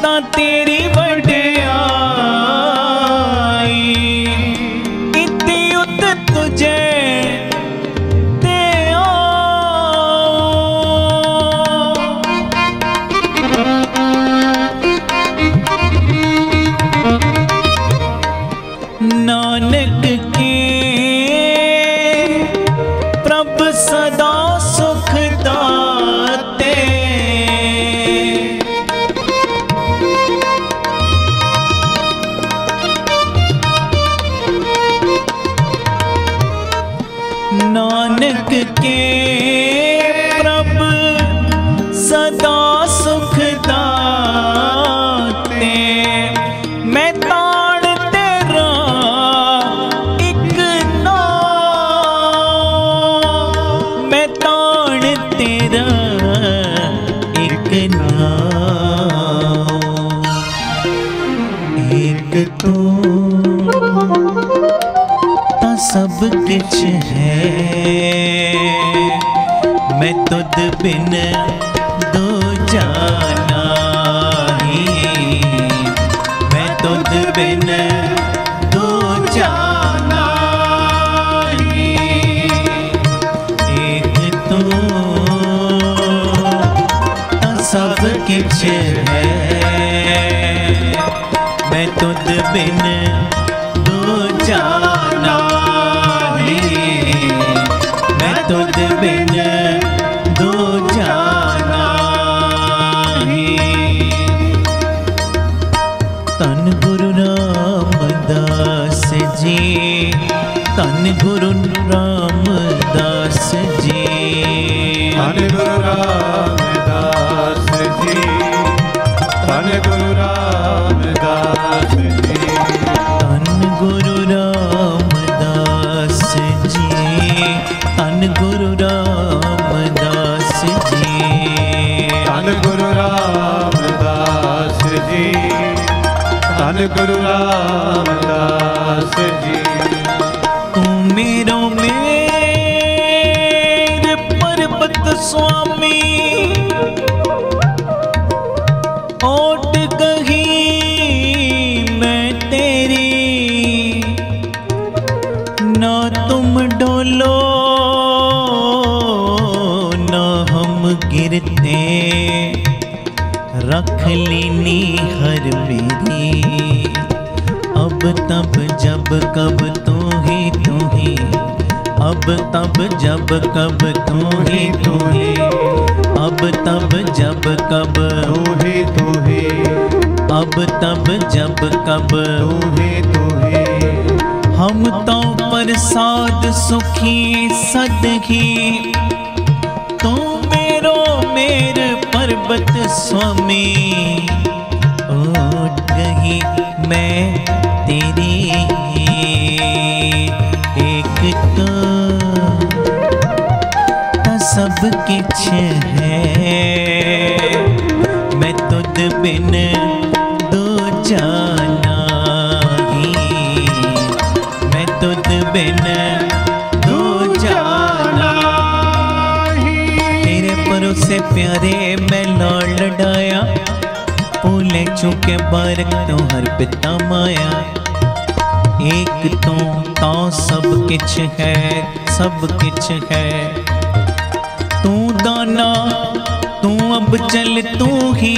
तां तेरी वड्डियाई, इति उत तुझे ते नानक के प्रभ सदा सुख दाते, नानक के प्रभ सदा सुख दाते, मैं ताण तेरा एक नाम, मैं ताण तेरा एक नाम। एक तो सब किछ है, मैं तुद बिन दो जाना ही, मैं तुद बिन दो जाना ही। एक तो सब किछ है, मैं तुद बिन दो जाना ही, मैं तुद बिन दो जाना ही। धन गुरु रामदास जी, धन गुरु रामदास जी, धन गुरु रामदास जी, धन गुरु रामदास जी, धन गुरु रामदास जी, धन गुरु रामदास जी, धन गुरु रामदास जी, धन गुरु रामदास जी। तू मेरो मेर पर्वत स्वामी, ओट कही मैं तेरी, ना तुम डोलो ना हम गिरते, रख लीनी हर मेरी, अब तब जब कब तू ही अब तब जब कब तू ही अब तब जब कब तू ही अब तब जब कब तू ही हम तो प्रसाद सुखी सदही तू मेरो मेर पर्वत स्वामी उठ गई मैं तेरी एक तो सब किछ है मैं तुद बिन दूजा नहीं मैं तुद बिन दूजा नहीं तेरे भरोसे प्यारे मैं लौट लड़ाया भूले चूके बारक तो हर पिता माया एक तो सब किछ है सब किछ है तू दाना तू अब चल तू ही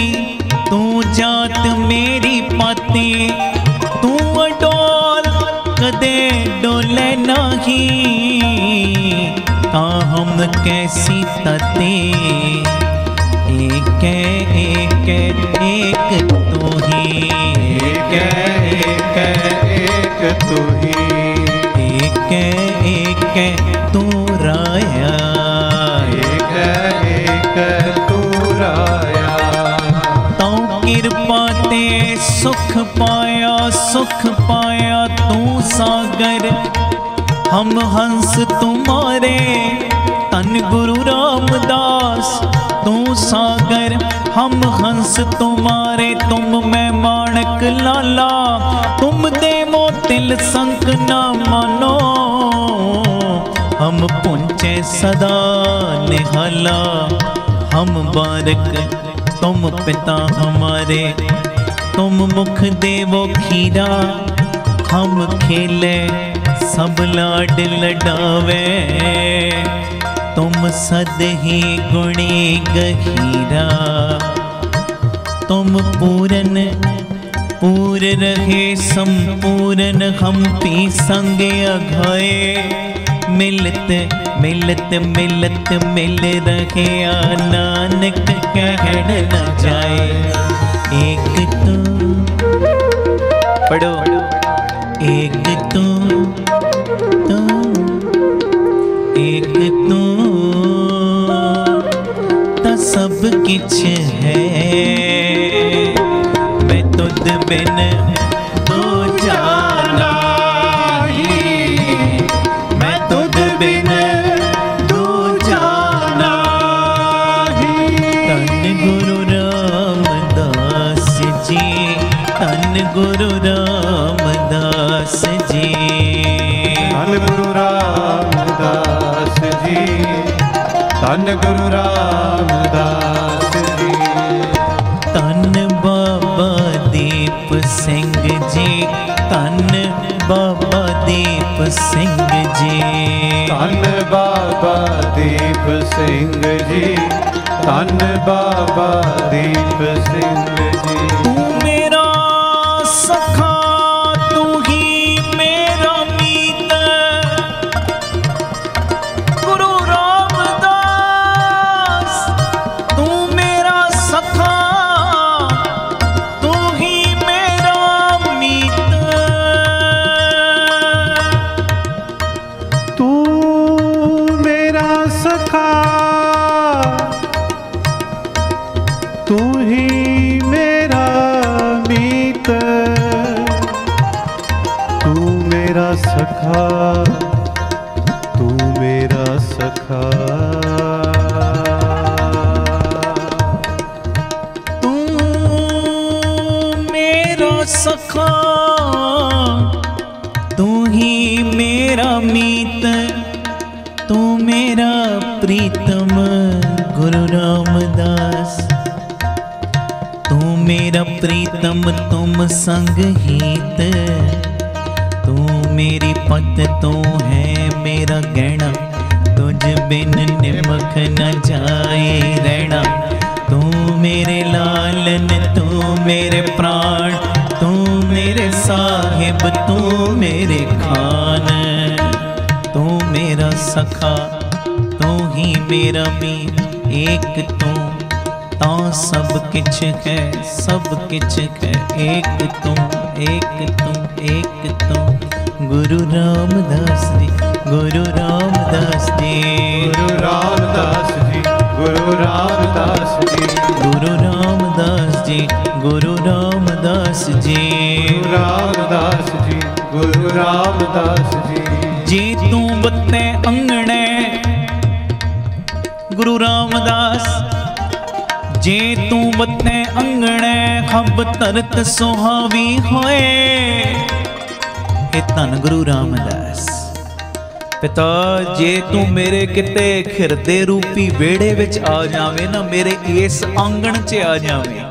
तू जात मेरी पाती तू अडोल कदे डोले नहीं ता हम कैसी तते एक तू ही एक तू ही एक तू राया तू राया तौ कृपा ते सुख पाया तू सागर हम हंस तुम्हारे तन गुरु रामदास तू सागर हम हंस तुम्हारे तुम मैं माणक लाला तुम देवो तिल संक न मानो हम पुंचे सदा निहाला हम बारक तुम पिता हमारे तुम मुख देवो खीरा हम खेले सब लाड लडावे तुम सद ही गुणी गहीरा तुम पूरन पूर रहे संपूर्ण हम पी संग अघाए मिलत मिलत मिलत मिल रहे नानक कहन न जाए एक तू पढ़ो एक तू एक तू तो सब किछ है मैं तुद बिन दो जाना मैं तुद बिन दो जाना तन गुरु रामदास जी तन गुरु रामदास जी धन गुरु रामदास जी धन गुरु रामदास जी धन बाबा दीप सिंह जी धन बाबा दीप सिंह जी धन बाबा दीप सिंह जी धन बाबा दीप सिंह जी तू मेरा सखा तू ही मेरा मीत गुरु रामदास तू मेरा सखा तू ही मेरा मीत तू मेरा सखा तू ही मेरा मीत तू मेरा सखा तू मेरा सखा तू मेरा सखा तू ही मेरा मीत तू मेरा प्रीतम गुरु रामदास तू मेरा प्रीतम तुम संग हित तू मेरी पत तू है मेरा गहना तुझ बिन निमख न जाए रहना तू मेरे लालन तू मेरे प्राण तू मेरे साहिब तू मेरे खान तू मेरा सखा तू ही मेरा मीत, एक तू ता सब किछ है, सब किछ है, एक तू एक तू एक तू। गुरु रामदास जी, गुरु रामदास जी, गुरु रामदास जी, गुरु रामदास जी, गुरु रामदास जी, गुरु रामदास जी, गुरु रामदास जी, गुरु रामदास जी। जी तू बत्ते अंगणे गुरु रामदास, जे तू बत्ते अंगणे हब तरत सुहावी होए। हे धन गुरु रामदास पिता, जे तू मेरे किते खिरदे रूपी वेड़े विच आ जावे ना, मेरे इस आंगण च आ जावे।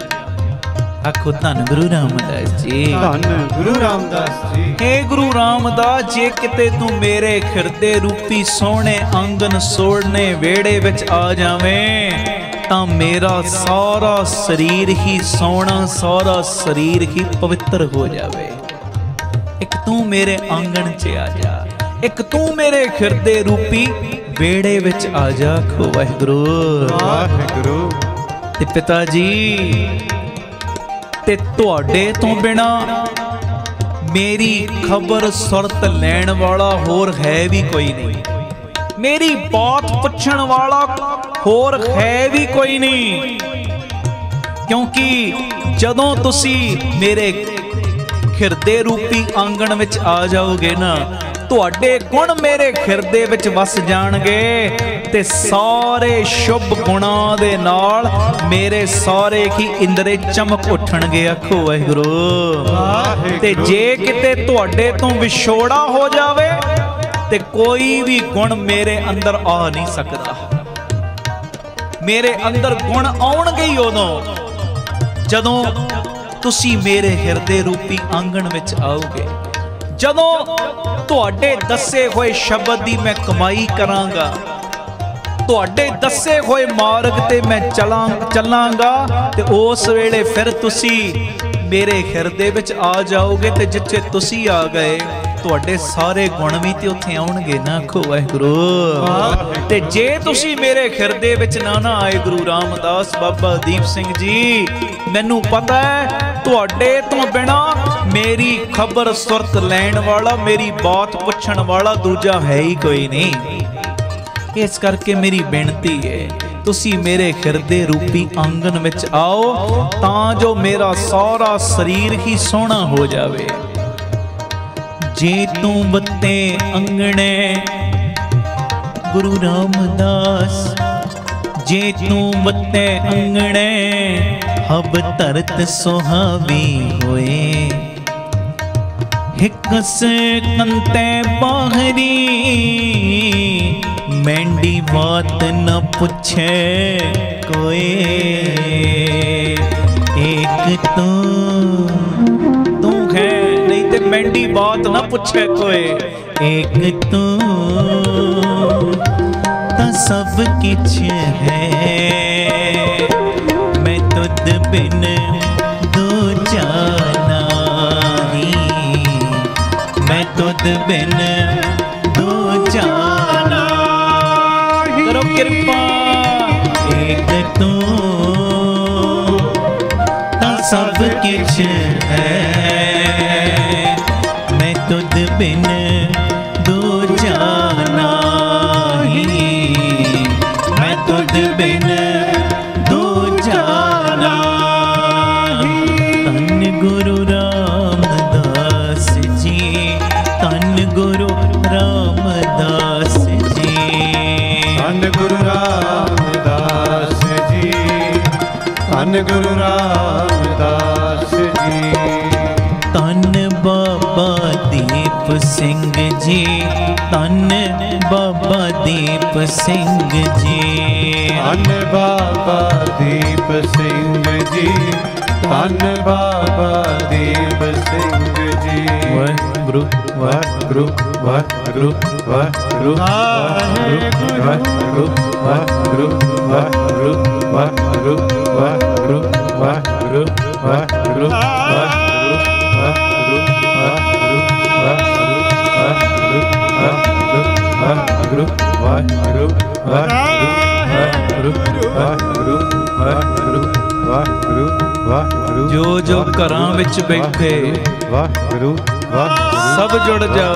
आखो धन गुरु रामदास जी, धन गुरु रामदास जी। हे गुरु रामदास, जे किते तू मेरे खिरदे रूपी सोहने आंगन सोड़ने वेड़े विच आ जावे तां मेरा सारा शरीर ही सोना, सारा शरीर ही पवित्र हो जावे। एक तू मेरे आंगन च आ जा, एक तू मेरे खिरदे रूपी वेड़े विच आ जा। खो वाहिगुरू वाहिगुरू। ते पिता जी ते तुहाडे तो बिना मेरी खबर सुरत लैण वाला होर है भी कोई नहीं, मेरी बात पुछण वाला होर है भी कोई नहीं। क्योंकि जदों तुसी मेरे खिरदे रूपी आंगण विच आ जाओगे ना, तुहाडे गुण मेरे खिरदे विच वस जाणगे ते सारे शुभ गुणां दे नाल मेरे सारे ही इंद्रे चमक उठणगे। आखो वाहिगुरू। ते जे किते तुहाडे तो विछोड़ा हो जावे ते कोई भी गुण मेरे अंदर आ नहीं सकदा। मेरे अंदर गुण आउणगे ही उदों जदों तुसी मेरे हिरदे रूपी आंगण विच आओगे, जदों तुहाडे दसे होए शब्द दी मैं कमाई करांगा, तुहाडे दसे होए मार्ग ते मैं चलांगा ते उस वेले फिर तुसी मेरे हिरदे विच आ जाओगे ते जिथे तुसी आ गए तुहाडे सारे गुण भी ते उत्थे आउणगे ना। आखो वाहिगुरू। ते जे तुसी मेरे हिरदे विच ना आए गुरु रामदास बाबा दीप सिंह जी, मैनू पता है तुहाडे तो बिना मेरी खबर सुरत लैण वाला, मेरी बात पुछण वाला दूजा है ही कोई नहीं। इस करके मेरी बेनती है तुसी मेरे हिरदे रूपी आंगन विच आओ तां जो मेरा सारा शरीर ही सोहना हो जावे। जे तू बत्ते अंगणे गुरु रामदास, जे तू बत्ते अंगणे हब तरत सुहावी होए। हिक से कंते बाहरी मेंढी बात न पूछे कोई। एक तू है नहीं ते मेंढी बात न पूछे कोई। एक तू ता सब किछ है, मैं तुद बिन दूजा नहीं, मैं तुद बिन दूजा नहीं। करो कृपा। एक तू ता सब किछ है, मैं तुद बिन दूजा नहीं, मैं तुद बिन दूजा नहीं। धन गुरु रामदास जी, धन गुरु रामदास जी, धन गुरु रामदास जी, धन गुरु रामदास जी। धन बाबा दीप सिंह जी, धन बाबा दीप सिंह जी, धन बाबा दीप सिंह जी, धन बाबा दीप सिंह जी। वाहिगुरू वाहिगुरू वाहिगुरू वाहिगुरू वाहिगुरू वाहिगुरू वाहिगुरू वाहिगुरू वाहिगुरू वाहिगुरू वाहिगुरू वाहिगुरू वाहिगुरू वाहिगुरू वाहिगुरू वाहिगुरू वाहिगुरू वाहिगुरू। ਵਾਹਿਗੁਰੂ ਵਾਹਿਗੁਰੂ ਵਾਹਿਗੁਰੂ ਵਾਹਿਗੁਰੂ ਵਾਹਿਗੁਰੂ ਵਾਹਿਗੁਰੂ ਜੋ ਜੋ ਘਰਾਂ ਵਿੱਚ ਬੈਠੇ ਵਾਹਿਗੁਰੂ ਵਾਹਿਗੁਰੂ ਸਭ ਜੁੜ ਜਾਓ।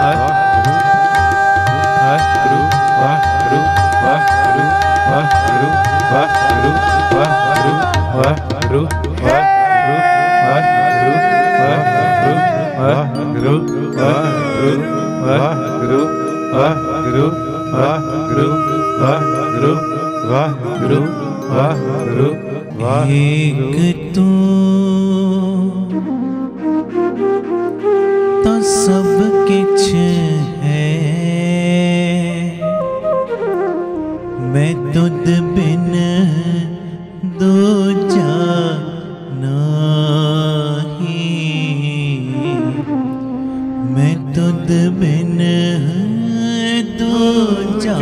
ਵਾਹਿਗੁਰੂ ਵਾਹਿਗੁਰੂ ਵਾਹਿਗੁਰੂ ਵਾਹਿਗੁਰੂ ਵਾਹਿਗੁਰੂ ਵਾਹਿਗੁਰੂ ਵਾਹਿਗੁਰੂ ਵਾਹਿਗੁਰੂ ਵਾਹਿਗੁਰੂ ਵਾਹਿਗੁਰੂ ਵਾਹਿਗੁਰੂ ਵਾਹਿਗੁਰੂ ਵਾਹਿਗੁਰੂ ਵਾਹਿਗੁਰੂ ਵਾਹਿਗੁਰੂ ਵਾਹਿਗੁਰੂ ਵਾਹਿਗੁਰੂ ਵਾਹਿਗੁਰੂ ਵਾਹਿਗੁਰੂ। ਏਕ ਤੂੰ ਤਾਂ ਸਭ ਕਿਛ ਹੈ, ਮੈਂ ਤੁਧ ਬਿਨ ਦੂਜਾ ਨਾਹੀ, ਮੈਂ ਤੁਧ ਬਿਨ ਦੂਜਾ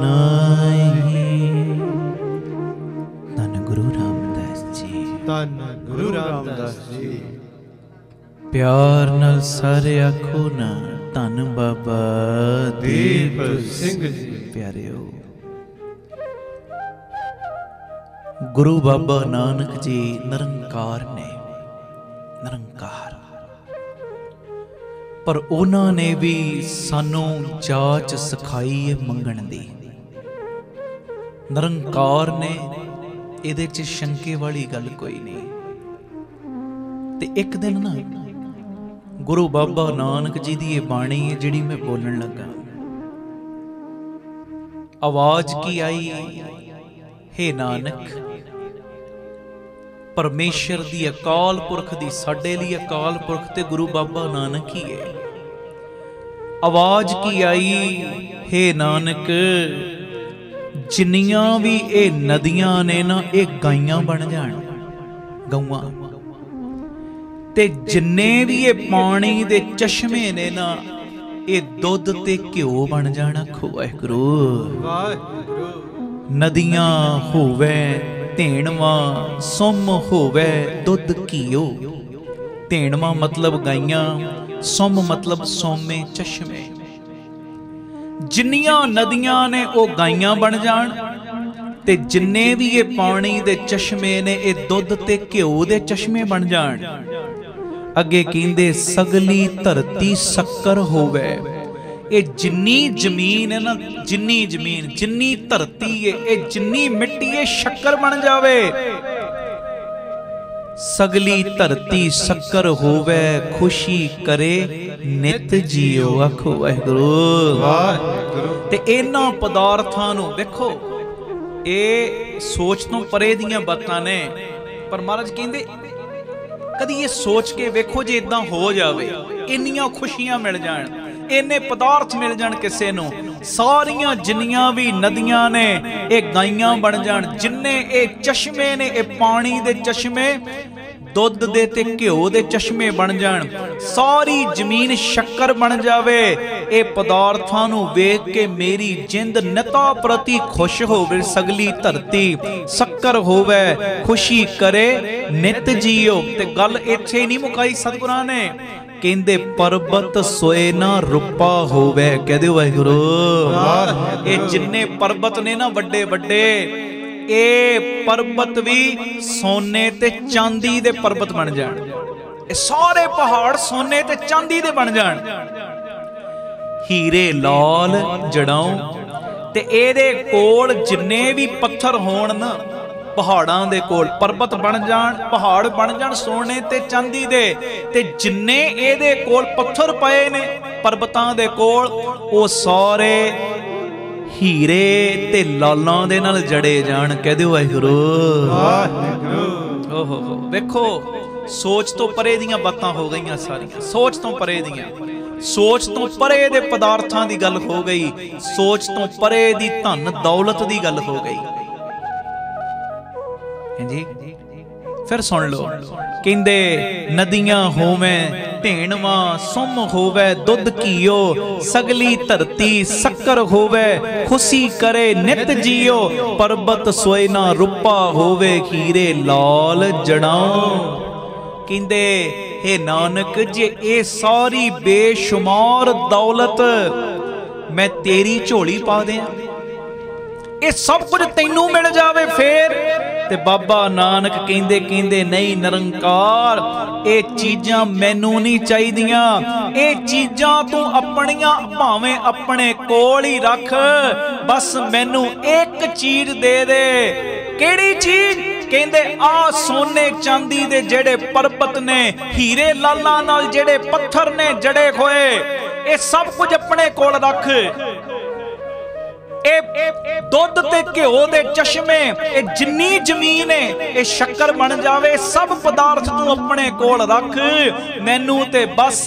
ਨਾਹੀ। ਧੰਨ ਗੁਰੂ ਰਾਮਦਾਸ ਜੀ, ਧੰਨ ਗੁਰੂ ਰਾਮਦਾਸ ਜੀ। ਪਿਆਰ ਨਾਲ ਸਾਰੇ ਆਖੋ ਨਾ, ਧੰਨ ਬਾਬਾ ਦੀਪ ਸਿੰਘ ਜੀ। ਪਿਆਰਿਓ, ਗੁਰੂ ਬਾਬਾ ਨਾਨਕ ਜੀ ਨਿਰੰਕਾਰ ਨੇ, ਨਿਰੰਕਾਰ, ਪਰ ਉਹਨਾਂ ਨੇ ਵੀ ਸਾਨੂੰ ਜਾਚ ਸਿਖਾਈ ਹੈ ਮੰਗਣ ਦੀ। ਨਿਰੰਕਾਰ ਨੇ, ਇਹਦੇ 'ਚ ਸ਼ੰਕੇ ਵਾਲੀ ਗੱਲ ਕੋਈ ਨਹੀਂ। ਤੇ ਇੱਕ ਦਿਨ ਨਾ ਗੁਰੂ ਬਾਬਾ ਨਾਨਕ ਜੀ ਦੀ ਇਹ ਬਾਣੀ ਹੈ ਜਿਹੜੀ ਮੈਂ ਬੋਲਣ ਲੱਗਾ, ਆਵਾਜ਼ ਕੀ ਆਈ, ਹੇ ਨਾਨਕ, ਪਰਮੇਸ਼ਰ ਦੀ, ਅਕਾਲ ਪੁਰਖ ਦੀ, ਸਾਡੇ ਲਈ ਅਕਾਲ ਪੁਰਖ ਤੇ ਗੁਰੂ ਬਾਬਾ ਨਾਨਕ ਹੀ ਹੈ। ਆਵਾਜ਼ ਕੀ ਆਈ, ਹੇ ਨਾਨਕ, ਜਿੰਨੀਆਂ ਵੀ ਇਹ ਨਦੀਆਂ ਨੇ ਨਾ, ਇਹ ਗਾਈਆਂ ਬਣ ਜਾਣ, ਗਊਆਂ, ਤੇ ਜਿੰਨੇ ਵੀ ਇਹ ਪਾਣੀ ਦੇ ਚਸ਼ਮੇ ਨੇ ਨਾ, ਇਹ ਦੁੱਧ ਤੇ ਘਿਓ ਬਣ ਜਾਣ। ਆਖੋ ਵਾਹਿਗੁਰੂ ਵਾਹਿਗੁਰੂ। ਨਦੀਆਂ ਹੋਵੇ ਧੇਣਵਾ, ਸੁੰਮ ਹੋਵੇ ਦੁੱਧ ਘਿਓ। ਧੇਣਵਾ ਮਤਲਬ ਗਾਈਆਂ, ਸੁੰਮ ਮਤਲਬ ਸੋਮੇ ਚਸ਼ਮੇ। ਜਿੰਨੀਆਂ ਨਦੀਆਂ ਨੇ ਉਹ ਗਾਈਆਂ ਬਣ ਜਾਣ, ਤੇ ਜਿੰਨੇ ਵੀ ਇਹ ਪਾਣੀ ਦੇ ਚਸ਼ਮੇ ਨੇ ਇਹ ਦੁੱਧ ਤੇ ਘਿਓ ਦੇ ਚਸ਼ਮੇ ਬਣ ਜਾਣ। ਅੱਗੇ ਕਹਿੰਦੇ ਸਗਲੀ ਧਰਤੀ ਸ਼ੱਕਰ ਹੋਵੇ। ਇਹ ਜਿੰਨੀ ਜ਼ਮੀਨ ਹੈ ਨਾ, ਜਿੰਨੀ ਜ਼ਮੀਨ, ਜਿੰਨੀ ਧਰਤੀ ਹੈ, ਇਹ ਜਿੰਨੀ ਮਿੱਟੀ ਹੈ, ਸ਼ੱਕਰ ਬਣ ਜਾਵੇ। ਸਗਲੀ ਧਰਤੀ ਸ਼ੱਕਰ ਹੋਵੇ, ਖੁਸ਼ੀ ਕਰੇ ਨਿਤ ਜੀਓ। ਆਖੋ ਵਾਹਿਗੁਰੂ ਵਾਹਿਗੁਰੂ। ਤੇ ਇਹਨਾਂ ਪਦਾਰਥਾਂ ਨੂੰ ਵੇਖੋ, ਇਹ ਸੋਚ ਤੋਂ ਪਰੇ ਦੀਆਂ ਬਾਤਾਂ ਨੇ, ਪਰ ਮਹਾਰਾਜ ਕਹਿੰਦੇ ਕਦੀ ਇਹ ਸੋਚ ਕੇ ਵੇਖੋ, ਜੇ ਇਦਾਂ ਹੋ ਜਾਵੇ, ਇੰਨੀਆਂ ਖੁਸ਼ੀਆਂ ਮਿਲ ਜਾਣ, ਇੰਨੇ ਪਦਾਰਥ ਮਿਲ ਜਾਣ ਕਿਸੇ ਨੂੰ, ਸਾਰੀਆਂ ਜਿੰਨੀਆਂ ਵੀ ਨਦੀਆਂ ਨੇ ਇਹ ਗਾਈਆਂ ਬਣ ਜਾਣ, ਜਿੰਨੇ ਇਹ ਚਸ਼ਮੇ ਨੇ ਇਹ ਪਾਣੀ ਦੇ ਚਸ਼ਮੇ, ਦੁੱਧ ਦੇ ਤੇ ਘਿਓ ਦੇ ਚਸ਼ਮੇ ਬਣ ਜਾਣ, ਸਾਰੀ ਜ਼ਮੀਨ ਸ਼ੱਕਰ ਬਣ ਜਾਵੇ। ਇਹ ਪਦਾਰਥਾਂ ਨੂੰ ਵੇਖ ਕੇ ਮੇਰੀ ਜਿੰਦ ਨਿਤਾ ਪ੍ਰਤੀ ਖੁਸ਼ ਹੋਵੇ। ਸਗਲੀ ਧਰਤੀ ਸ਼ੱਕਰ ਹੋਵੇ, ਖੁਸ਼ੀ ਕਰੇ ਨਿਤ ਜੀਓ। ਤੇ ਗੱਲ ਇੱਥੇ ਨਹੀਂ ਮੁਕਾਈ ਸਤਿਗੁਰਾਂ ਨੇ, ਕਹਿੰਦੇ ਪਰਬਤ ਸੋਏ ਨਾ ਰੂਪਾ ਹੋਵੇ। ਕਹਦੇ ਵਾਹਿਗੁਰੂ। ਇਹ ਜਿੰਨੇ ਪਰਬਤ ਨੇ ਨਾ ਵੱਡੇ ਵੱਡੇ, ਇਹ ਪਰਬਤ ਵੀ ਸੋਨੇ ਤੇ ਚਾਂਦੀ ਦੇ ਪਰਬਤ ਬਣ ਜਾਣ। ਇਹ ਸਾਰੇ ਪਹਾੜ ਸੋਨੇ ਤੇ ਚਾਂਦੀ ਦੇ ਬਣ ਜਾਣ, ਹੀਰੇ ਲਾਲ ਜੜਾਉ। ਤੇ ਇਹਦੇ ਕੋਲ ਜਿੰਨੇ ਵੀ ਪੱਥਰ ਹੋਣ ਨਾ, ਪਹਾੜਾਂ ਦੇ ਕੋਲ ਪਰਬਤ ਬਣ ਜਾਣ, ਪਹਾੜ ਬਣ ਜਾਣ ਸੋਨੇ ਤੇ ਚਾਂਦੀ ਦੇ। ਤੇ ਜਿੰਨੇ ਇਹਦੇ ਕੋਲ ਪੱਥਰ ਪਏ ਨੇ ਪਰਬਤਾਂ ਦੇ ਕੋਲ, ਉਹ ਸਾਰੇ ਹੀਰੇ ਤੇ ਲਾਲਾਂ ਦੇ ਨਾਲ ਜੜੇ ਜਾਣ। ਕਹਿ ਦਿਓ ਵਾਹਿਗੁਰੂ ਵਾਹਿਗੁਰੂ। ਓਹੋ ਵੇਖੋ, ਸੋਚ ਤੋਂ ਪਰੇ ਦੀਆਂ ਬਾਤਾਂ ਹੋ ਗਈਆਂ ਸਾਰੀਆਂ, ਸੋਚ ਤੋਂ ਪਰੇ ਦੀਆਂ। ਸੋਚ ਤੋਂ ਪਰੇ ਦੇ ਪਦਾਰਥਾਂ ਦੀ ਗੱਲ ਹੋ ਗਈ, ਸੋਚ ਤੋਂ ਪਰੇ ਦੀ ਧਨ ਦੌਲਤ ਦੀ ਗੱਲ ਹੋ ਗਈ। ਹਾਂਜੀ, ਫਿਰ ਸੁਣ ਲਓ, ਕਹਿੰਦੇ ਨਦੀਆਂ ਹੋਵੇਂ ਢੇਣਵਾ, ਸੁੰਮ ਹੋਵੇ ਦੁੱਧ ਘਿਓ। ਸਗਲੀ ਧਰਤੀ ਸ਼ੱਕਰ ਹੋਵੇ, ਖੁਸ਼ੀ ਕਰੇ ਨਿਤ ਜੀਓ। ਪਰਬਤ ਸੋਏ ਨਾ ਰੂਪਾ ਹੋਵੇ, ਹੀਰੇ ਲਾਲ ਜੜਾਉ। ਕਹਿੰਦੇ हे ਨਾਨਕ, ਜੇ ਇਹ ਸਾਰੀ ਬੇਸ਼ੁਮਾਰ ਦੌਲਤ मैं तेरी झोली पा दियां, ये सब कुछ तैनू मिल जावे फिर। ते बाबा नानक कहंदे कहंदे नहीं निरंकार, ये चीज़ां मैनू नहीं चाहिदियां, ये चीज़ां तू अपनियां भावें अपने कोल ही रख, बस मैनू एक चीज दे दे। केड़ी चीज? कहंदे आ सोने चांदी दे जेड़े पर्वत ने, हीरे लाला नाल जेड़े पत्थर ने जड़े होए, ये सब कुछ अपने कोल रख। दुध ते घ्यो दे चश्मे, जिन्नी जमीन है ये शक्कर बन जावे, सब पदार्थ तू अपने कोल रख, मैनू ते बस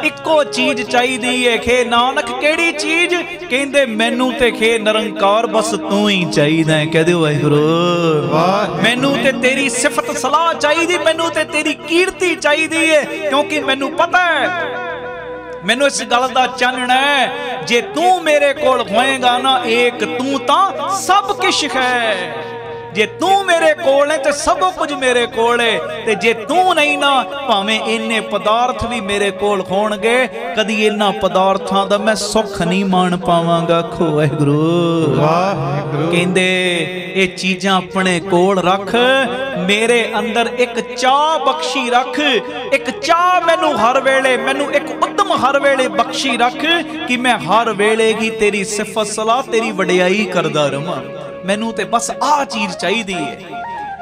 इको चीज चाहिदी है। खे नानक केड़ी चीज? कहंदे मैनू ते खे निरंकार बस तू ही चाहिदा है। कह दो वाहिगुरू, मैनू ते तेरी सिफत सलाह चाहिदी, मैनू ते तेरी कीर्ति चाहिदी है, क्योंकि मैनू पता है, मैनू इस गल दा चानना है, जे तू मेरे कोल होएगा ना, एक तू तां सब किश है। जे तू मेरे कोल है तो सब कुछ मेरे कोल है, ते जे तू नहीं ना, भावें इन्ने पदार्थ भी मेरे कोल होणगे, कदी इन्ना पदार्थां दा मैं सुख नहीं मान पावांगा। खो वाहिगुरू, कहंदे ये चीज़ां अपने कोल रख, मेरे अंदर एक चाह बख्शी रख, एक चाह मैनू हर वेले, मैनू एक उद्दम हर वेले बख्शी रख कि मैं हर वेले ही तेरी सिफत सलाह तेरी वडियाई करदा रहां। मैनू ते बस आ चीज चाहिदी है,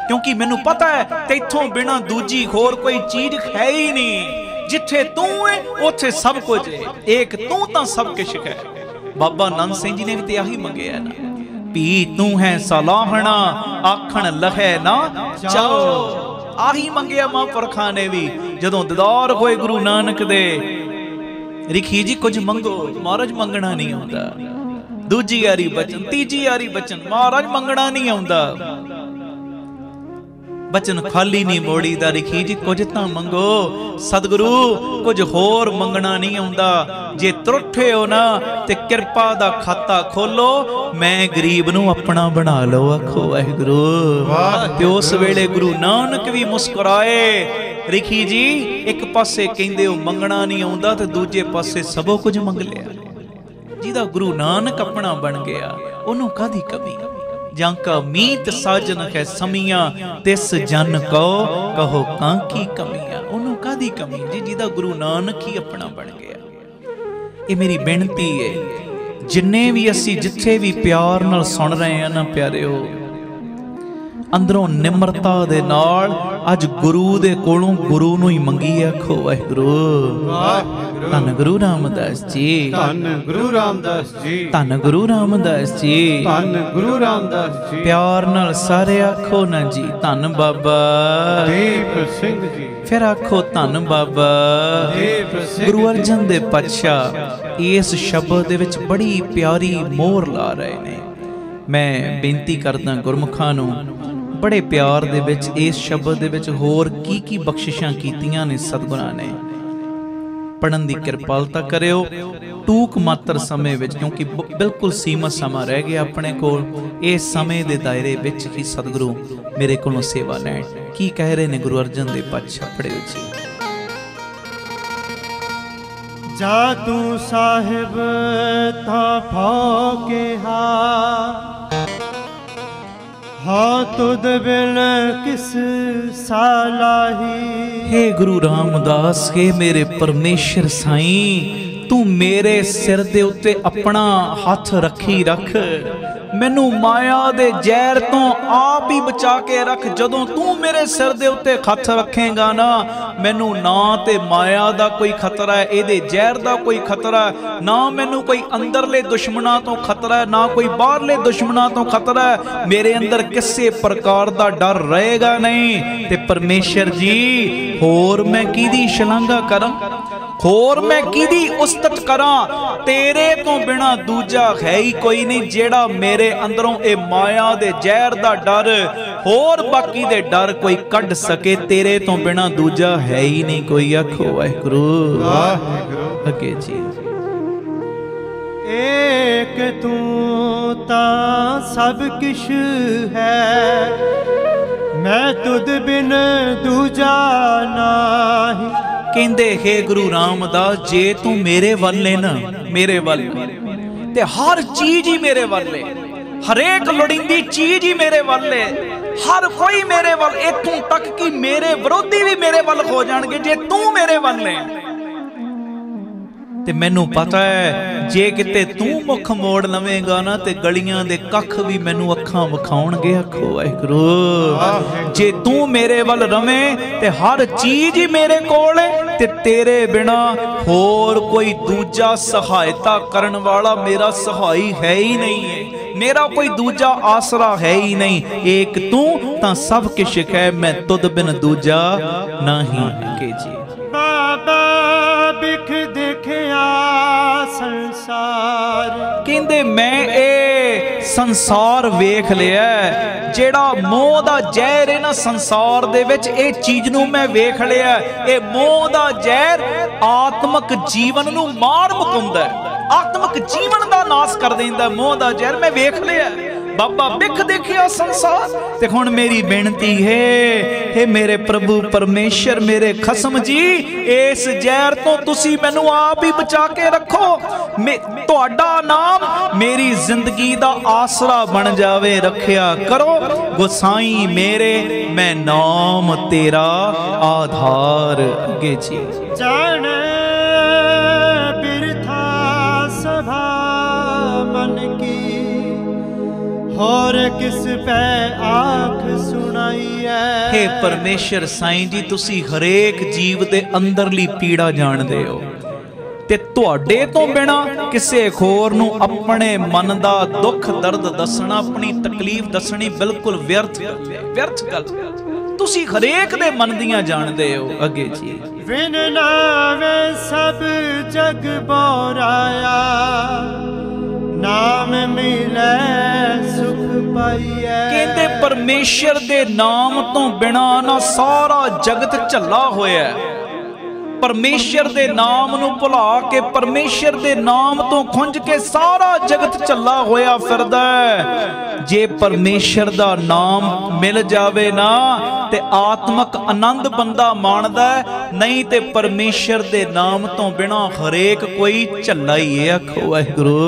क्योंकि मैनू पता है तैथों बिना दूजी होर कोई चीज है ही नहीं। जिथे तू है उथे सब कुछ है, एक तू तां सब कुछ है। बाबा नंद सिंह जी ने भी ते आही मंगया ना, पी तू है सलाहना आखण लहे ना जाओ। आही मंगया महापुरखां ने भी, जदों दीदार होए गुरु नानक दे। रिखी जी कुछ मंगो, महाराज मंगना नहीं आउंदा, दूजी यारी बचन, तीजी यारी बचन, महाराज मंगना नहीं आउंदा, बचन खाली नहीं मोड़ीदा। रिखी जी कुछ तां मंगो, सतगुरु कुछ होर मंगना नहीं आउंदा। जे त्रुठे हो ना ते किरपा दा खाता खोलो, मैं गरीब नूं अपना बना लो। आखो वाहिगुरू। ते उस वेले गुरु नानक भी मुस्कुराए। रिखी जी एक पासे कहंदे हो मंगना नहीं आउंदा, ते दूजे पासे सबो कुछ मंग लिया। जिहदा गुरु नानक अपना बन गया, ओनू कादी कमी? जांका मीत साजन है समिया, तिस जन को कहो कांकी कमियां। ओनू कादी कमी जी, जिहदा गुरु नानक ही अपना बन गया। ये मेरी बेनती है, जिन्ने भी असी जिथे भी प्यार नाल सुन रहे हैं ना प्यारिओ, अंदरों निमरता दे नाल अज गुरु दे कोलों गुरु नूं ही मंगी। आखो वाहिगुरू। धन गुरु रामदास जी, धन गुरु रामदास जी, धन गुरु रामदास जी, धन गुरु रामदास जी। प्यार नाल सारे आखो ना जी, धन बाबा दीप सिंह जी। फिर आखो धन बाबा दीप सिंह। गुरु अर्जन दे पातशाह इस शब्द दे विच बड़ी प्यारी मोहर ला रहे ने। मैं बेनती करदा गुरमुखां नूं, बड़े प्यार दे विच इस शब्द दे विच होर की बख्शिशां कीतियां ने सतगुरां ने। पढ़न दी किरपालता करियो टूक मात्र समय विच, क्योंकि बिल्कुल सीमित समा रह गया अपने कोल। इस समय दे दायरे विच ही सतगुरु मेरे कोलों सेवा लैण। की कह रहे ने गुरु अर्जन दे पातशाह? पढ़िओ जी। जा तू साहिब था फौके हा तुद बिन किस सालाही। हे गुरु रामदास, हे मेरे परमेश्वर साईं, तू मेरे सिर दे उत्ते अपना हथ रखी रख, मैनू माया दे जहर तो आप ही बचा के रख। जदों तू मेरे सिर दे उत्ते हथ रखेगा ना, मैनू ना ते माया दा कोई खतरा है, इहदे जहर दा कोई खतरा है ना, मैनू कोई अंदरले दुश्मनां तो खतरा है ना कोई बाहरले दुश्मनां तो खतरा है। मेरे अंदर किसी प्रकार दा डर रहेगा नहीं। ते परमेश्वर जी, होर मैं किहदी शलांघा करां, होर मैं किहदी उस्तत करां? तेरे तो बिना दूजा है ही कोई नहीं, जेड़ा मेरे अंदरों ए माया दे जहर दा डर होर बाकी दे डर कोई कढ़ सके। तेरे तो बिना दूजा है ही नहीं कोई। आखो वाहिगुरू। अगे जी। एक तू ता सब किश है, मैं तुद बिन दूजा नाही। कहंदे हे गुरु रामदास, जे तू मेरे वल है ना, मेरे वल ते हर चीज ही मेरे वल है, हरेक लोड़ींदी चीज ही मेरे वल है, हर कोई मेरे वल, इत्थों तक कि मेरे विरोधी भी मेरे वल हो जाणगे जे तू मेरे वल है। ते मैनू पता है जे किते तू मुख मोड़ लवेगा ना ते गलियां दे कख भी मैनू अखां विखाउणगे। आखो वाहिगुरू, जे तू मेरे वल रवें ते हर चीज ही मेरे कोल है, ते तेरे बिना होर कोई दूजा सहायता करन वाला मेरा सहाई है ही नहीं है, मेरा कोई दूजा आसरा है ही नहीं। एक तू तां सब किश है, मैं तुद बिन दूजा नहीं के जी। बाबा बिख देखिया संसार, कहंदे मैं ए संसार वेख लिया, जेड़ा मोह दा जहर है ना संसार दे विच, ए चीज नू मैं वेख लिया। ए मोह दा जहर आत्मक जीवन नू मार मुकाउंदा है, आत्मक जीवन दा नाश कर देंदा। मोह दा जहर मैं वेख लिया, बाबा बिख देखिया संसार। ते हुण मेरी बेनती है, हे मेरे प्रभु परमेश्वर, मेरे खसम जी, इस जहर तो तुसी मैनू आप ही बचा के रखो। तुहाडा नाम मेरी जिंदगी दा आसरा बन जावे, रखिया करो गोसाई मेरे, मैं नाम तेरा आधार। अगे जी जाने बिरथा सभा मन की, और किस पे आँख सुनाई है। हे परमेश्वर साईं जी, तुसी हरेक जीव दे अंदरली पीड़ा जानदे हो, ते तुहाडे तो बिना किसे होर नू अपने मन दा दुख दर्द दसना, अपनी तकलीफ दसनी बिल्कुल व्यर्थ गल। तुसी हरेक दे मन दियां जानदे हो। अगे जी विन नावे सब जग बोराया, नाम मिले सुख पाइए। कहते परमेश्वर दे नाम तो बिना ना सारा जगत झल्ला होया। परमेश्वर दे नाम नू भुला के, परमेश्वर दे नाम तो खुंज के सारा जगत झल्ला होया फिरदा है। जे परमेश्वर दा नाम मिल जावे ना ते आत्मक आनंद बंदा माणदा है, नहीं ते परमेश्वर दे नाम तो बिना हरेक कोई झल्ला ही है। आखो वाहिगुरू,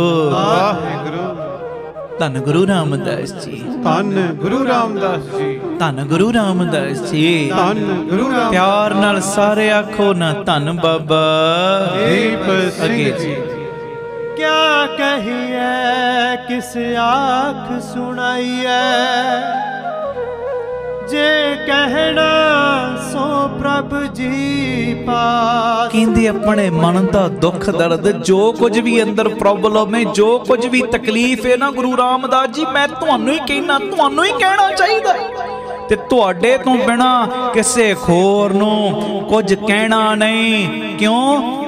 धन गुरु रामदास जी, धन गुरु रामदास जी, धन गुरु रामदास जी, धन गुरु रामदास। प्यार नाल सारे आखो ना धन बाबा दीप अगे सिंह जी। क्या कहिए किस आँख सुनाइए, जे कहना सो प्रभ जी पास। कहंदे अपने मन दा दुख दर्द, जो कुछ भी अंदर प्रॉब्लम है, जो कुछ भी तकलीफ है ना गुरु रामदास जी, मैं तुहानू ही कहना, तुहानू ही कहना चाहिए। ते तुहाडे तो बिना किसे होर नू कुछ कहना नहीं। क्यों?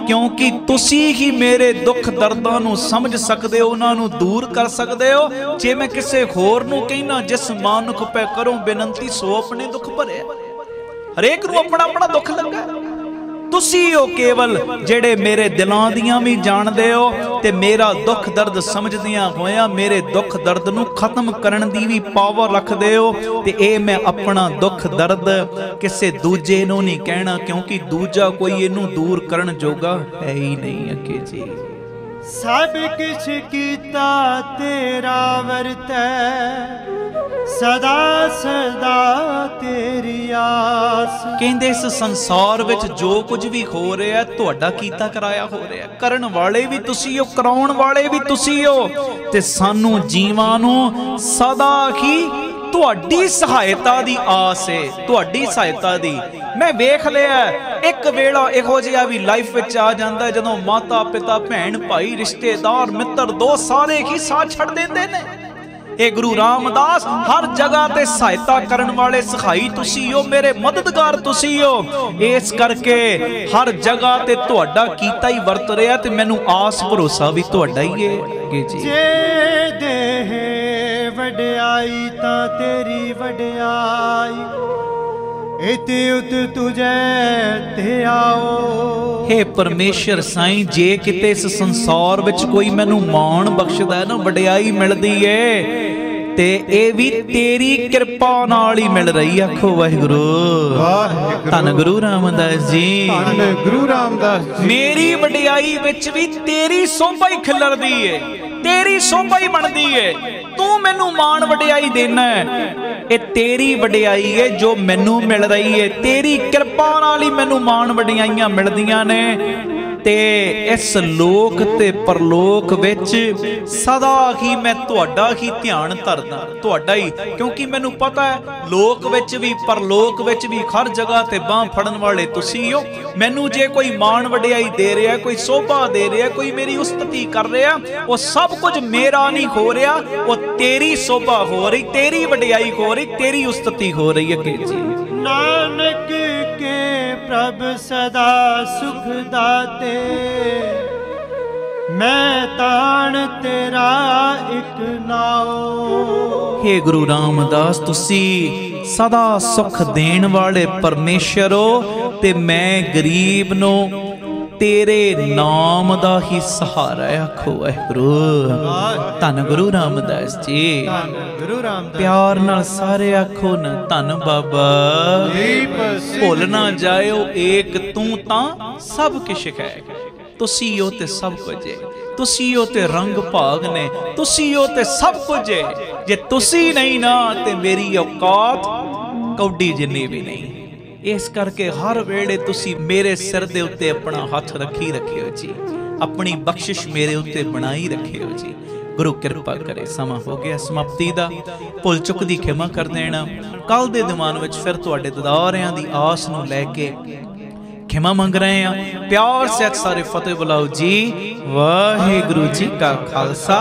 क्योंकि तुसी ही मेरे दुख दर्दां नू समझ सकदे हो, उन्हां नू दूर कर सकदे हो। जे मैं किसे होर नू कहना, जिस मानुख पे करूं बेनंती सो अपने दुख भरे। हरेक नू अपना अपना दुख लगा। तुसी हो केवल जेड़े मेरे दिलां दियां भी जानदे हो, ते मेरा दुख दर्द समझदियां होया मेरे दुख दर्द नू खत्म करन दी भी पावर रखदे हो। ते ए मैं अपना दुख दर्द किसे दूजे नू नहीं कहना, क्योंकि दूजा कोई इनू दूर करन जोगा है ही नहीं। अगे जी सब किछ कीता तेरा वरतै, सदा सदा तेरी आस। कहंदे इस संसार विच जो कुछ भी हो रहा है तुहाडा कीता कराया हो रहा है। करन वाले भी तुसी हो, कराउण वाले भी तुसी हो, ते सानू जीवां नू सदा ही तुहाडी सहायता दी आस है, तुहाडी सहायता दी। मैं वेख लिया एक वेला इहो जिहा भी लाइफ विच आ जांदा है, जदों माता पिता भैण भाई रिश्तेदार मित्र दोस्त सारे ही साथ छड़ देंदे ने। ए गुरु रामदास हर जगह ते सहायता करन वाले सखाई तुसी हो, मेरे मददगार तुसी हो। इस करके हर जगह ते तुहाडा कीता ही वरत रहा, ते मैनू आस भरोसा भी तुहाडा ही है जी। जे देह वड्याई ता तेरी वड्याई, इति उत तुझे ते आओ। हे परमेश्वर साईं, जे किते इस संसार विच कोई मैनू मान बख्शदा है ना, वड्याई मिलदी है, ते ए भी तेरी कृपा नाल ही मिल रही। आखो वाहिगुरू, धन गुरु रामदास जी, धन गुरु रामदास जी। मेरी वड्याई विच भी तेरी सोभा ही खिलरदी है। तेरी शोभा ही बनती है। तू मैनू मान वडियाई देना है, ये तेरी वडियाई है जो मैनू मिल रही है। तेरी किरपा नाल ही मैनू मान वडियाइयां मिलदियां ने। ते इस लोक ते परलोक विच सदा ही मैं तुहाडा ही ध्यान धरदा, तुहाडा ही, क्योंकि मैनू पता है लोक विच भी परलोक विच भी हर जगह ते बांह फड़न वाले तुसी हो। मैनू जे कोई मान वडियाई दे रहा, कोई शोभा दे रहा, कोई मेरी उस्तति कर रहा, वो सब कुछ मेरा नहीं हो रहा, वो तेरी शोभा हो रही, तेरी वडियाई हो रही, तेरी उस्तति हो रही है। जी नानक के प्रभ सदा सुख दाते, मैं ताण तेरा एक नाओ। हे गुरु रामदास, तुसी सदा सुख देण वाले परमेश्वर हो ते मैं गरीब नो तेरे नाम दा ही सहारा आखो। वाहिगुरू धन गुरु रामदास जी, गुरु रामदास प्यार नाल सारे आखो न धन बाबा। भुल ना जाओ एक तू तां सब किश है, तुसी हो ते सब कुछ है, तुसी हो ते रंग भाग ने, तुसी हो ते सब कुछ है। जे तुसी नहीं ना ते मेरी औकात कौडी जिन्नी भी नहीं। इस करके हर वेले तुसी मेरे सिर दे उत्ते अपना हथ रखी रखियो जी, अपनी बख्शिश मेरे उत्ते बनाई रखियो जी। गुरु किरपा करे। समा हो गया समाप्ति दा, भुल चुक दी खिमा कर देना। कल दे दीवान विच फिर तुहाडे दीदारियां दी आस नूं लैके खिमा मंग रहे हैं। प्यार से सारे फतेह बुलाओ जी। वाहिगुरू जी का खालसा,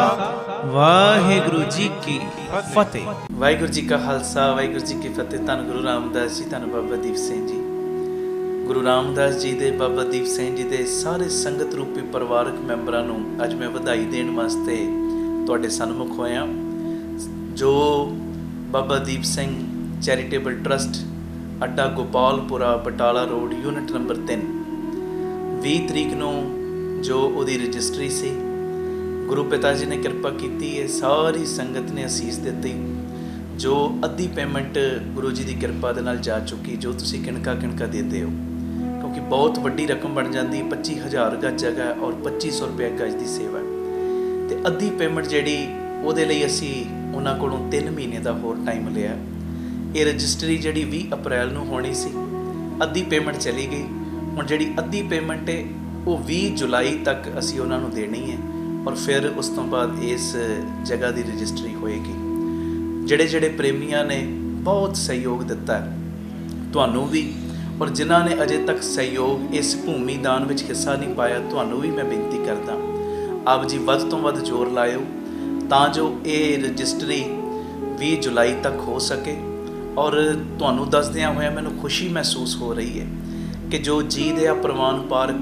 वाहिगुरू जी की फतेह। वाहिगुरू जी का खालसा, वाहिगुरू जी की फतेह। धन गुरु रामदास जी, धन बाबा दीप सिंह जी। गुरु रामदास जी दे, बाबा दीप सिंह जी दे सारे संगत रूपी परिवारक मैंबरां नूं अज मैं वधाई देण वास्ते तुहाडे सन्मुख होया। जो बाबा दीप सिंह चैरिटेबल ट्रस्ट अड्डा Gopalpura Batala road unit number 3 20 तरीक नूं जो उहदी रजिस्ट्री सी, गुरु पिता जी ने किरपा की है, सारी संगत ने असीस दी। जो अद्धी पेमेंट गुरु जी की किरपा दे नाल जा चुकी, जो तुसी किणका किणका देते हो, क्योंकि बहुत वड्डी रकम बन जाती। 25,000 गज जगह और 2500 रुपये गज की सेवा, तो अद्धी पेमेंट जिहड़ी उहदे लई असी उन्हां कोलों 3 महीने का होर टाइम लिया। ये रजिस्ट्री जिहड़ी 20 अप्रैल नूं होनी सी, अद्धी पेमेंट चली गई। हुण जिहड़ी अद्धी पेमेंट है वो 20 जुलाई तक असी उन्हां नूं देनी है, और फिर उस तो बाद इस जगह की रजिस्ट्री होएगी। जिहड़े जिहड़े प्रेमियां ने बहुत सहयोग दिता है तुहानूं भी, और जिन्हां ने अजे तक सहयोग इस भूमि दान विच हिस्सा नहीं पाया, तुहानूं भी मैं बेनती करदा आप जी वध तो वध जोर लाओ तां जो ये रजिस्ट्री 20 जुलाई तक हो सके। और तुहानूं दसदियां होया मैनूं खुशी महसूस हो रही है कि जो जी दया प्रवान पार्क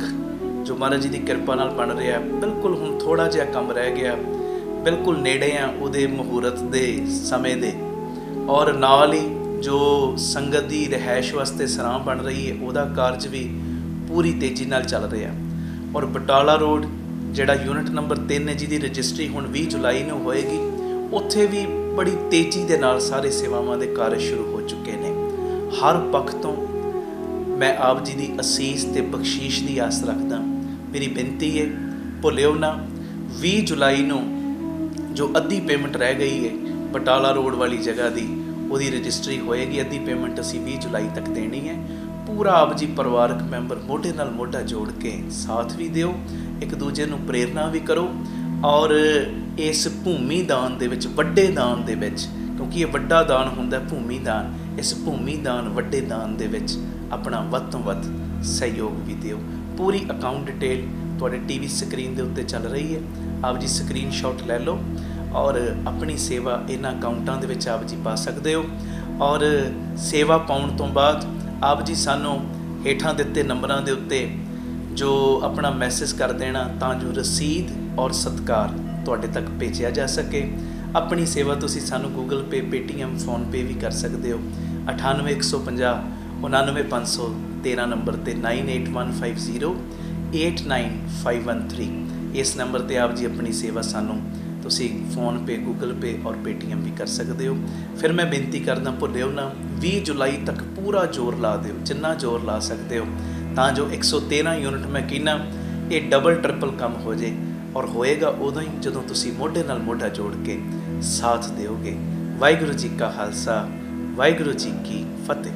जो महाराज जी की किरपा नाल बन रहा है, बिल्कुल हुण थोड़ा जिहा काम रह गया, बिल्कुल नेड़े आ उहदे मुहूर्त दे समय दे। और नाल ही जो संगत की रिहाइश वास्ते सराह बन रही है, उहदा कारज भी पूरी तेज़ी नाल चल रहा। और बटाला रोड जिहड़ा यूनिट नंबर 3 है, जिहदी रजिस्ट्री हुण 20 जुलाई नूं होएगी, उत्थे भी बड़ी तेज़ी दे नाल सारे सेवावां दे कार्य शुरू हो चुके हैं। हर पक्ष तो मैं आप जी की असीस ते बख्शीश की आस रखदा। मेरी बेनती है भुलियो ना, 20 जुलाई नूं जो अद्धी पेमेंट रह गई है बटाला रोड वाली जगह की, उहदी रजिस्ट्री होएगी। अद्धी पेमेंट असी 20 जुलाई तक देनी है। पूरा आप जी परिवारक मैंबर मोढे नाल मोढा जोड़ के साथ भी दिओ, एक दूजे नूं प्रेरणा भी करो। और इस भूमि दान दे विच, वड्डे दान दे विच, क्योंकि ये वड्डा दान हुंदा भूमि दान, इस भूमि दान वड्डे दान दे विच अपना वध तो वध सहयोग भी दिओ। पूरी अकाउंट डिटेल तुहाडे टीवी स्क्रीन के उत्ते चल रही है, आप जी स्क्रीन शॉट लै लो और अपनी सेवा इन्हां अकाउंटां दे विच आप जी पा सकते हो। और सेवा पाउण तो बाद आप जी सानूं हेठां दित्ते नंबरां दे उत्ते जो अपना मैसेज कर देना, तां जो रसीद और सत्कार तुहाडे तक भेजिया जा सके। अपनी सेवा तुसीं सानूं गूगल पे, पेटीएम, फोन पे भी कर सकते हो। 98 150 99 513 नंबर ते 98150 89513 इस नंबर ते आप जी अपनी सेवा सानूं तुसीं फोन पे, गूगल पे और पेटीएम भी कर सकते हो। फिर मैं बेनती करदा भुल्लिओ ना, 20 जुलाई तक पूरा जोर ला दिओ, जिन्ना जोर ला सकते हो, तां जो 113 यूनिट मैं कहना ये डबल ट्रिपल कम हो जाए। ਔਰ ਹੋਏਗਾ ਉਦੋਂ ਹੀ ਜਦੋਂ ਤੁਸੀਂ ਮੋਢੇ ਨਾਲ ਮੋਢਾ ਜੋੜ ਕੇ ਸਾਥ ਦਿਓਗੇ। ਵਾਹਿਗੁਰੂ ਜੀ ਕਾ ਖਾਲਸਾ, ਵਾਹਿਗੁਰੂ ਜੀ ਕੀ ਫਤਿਹ।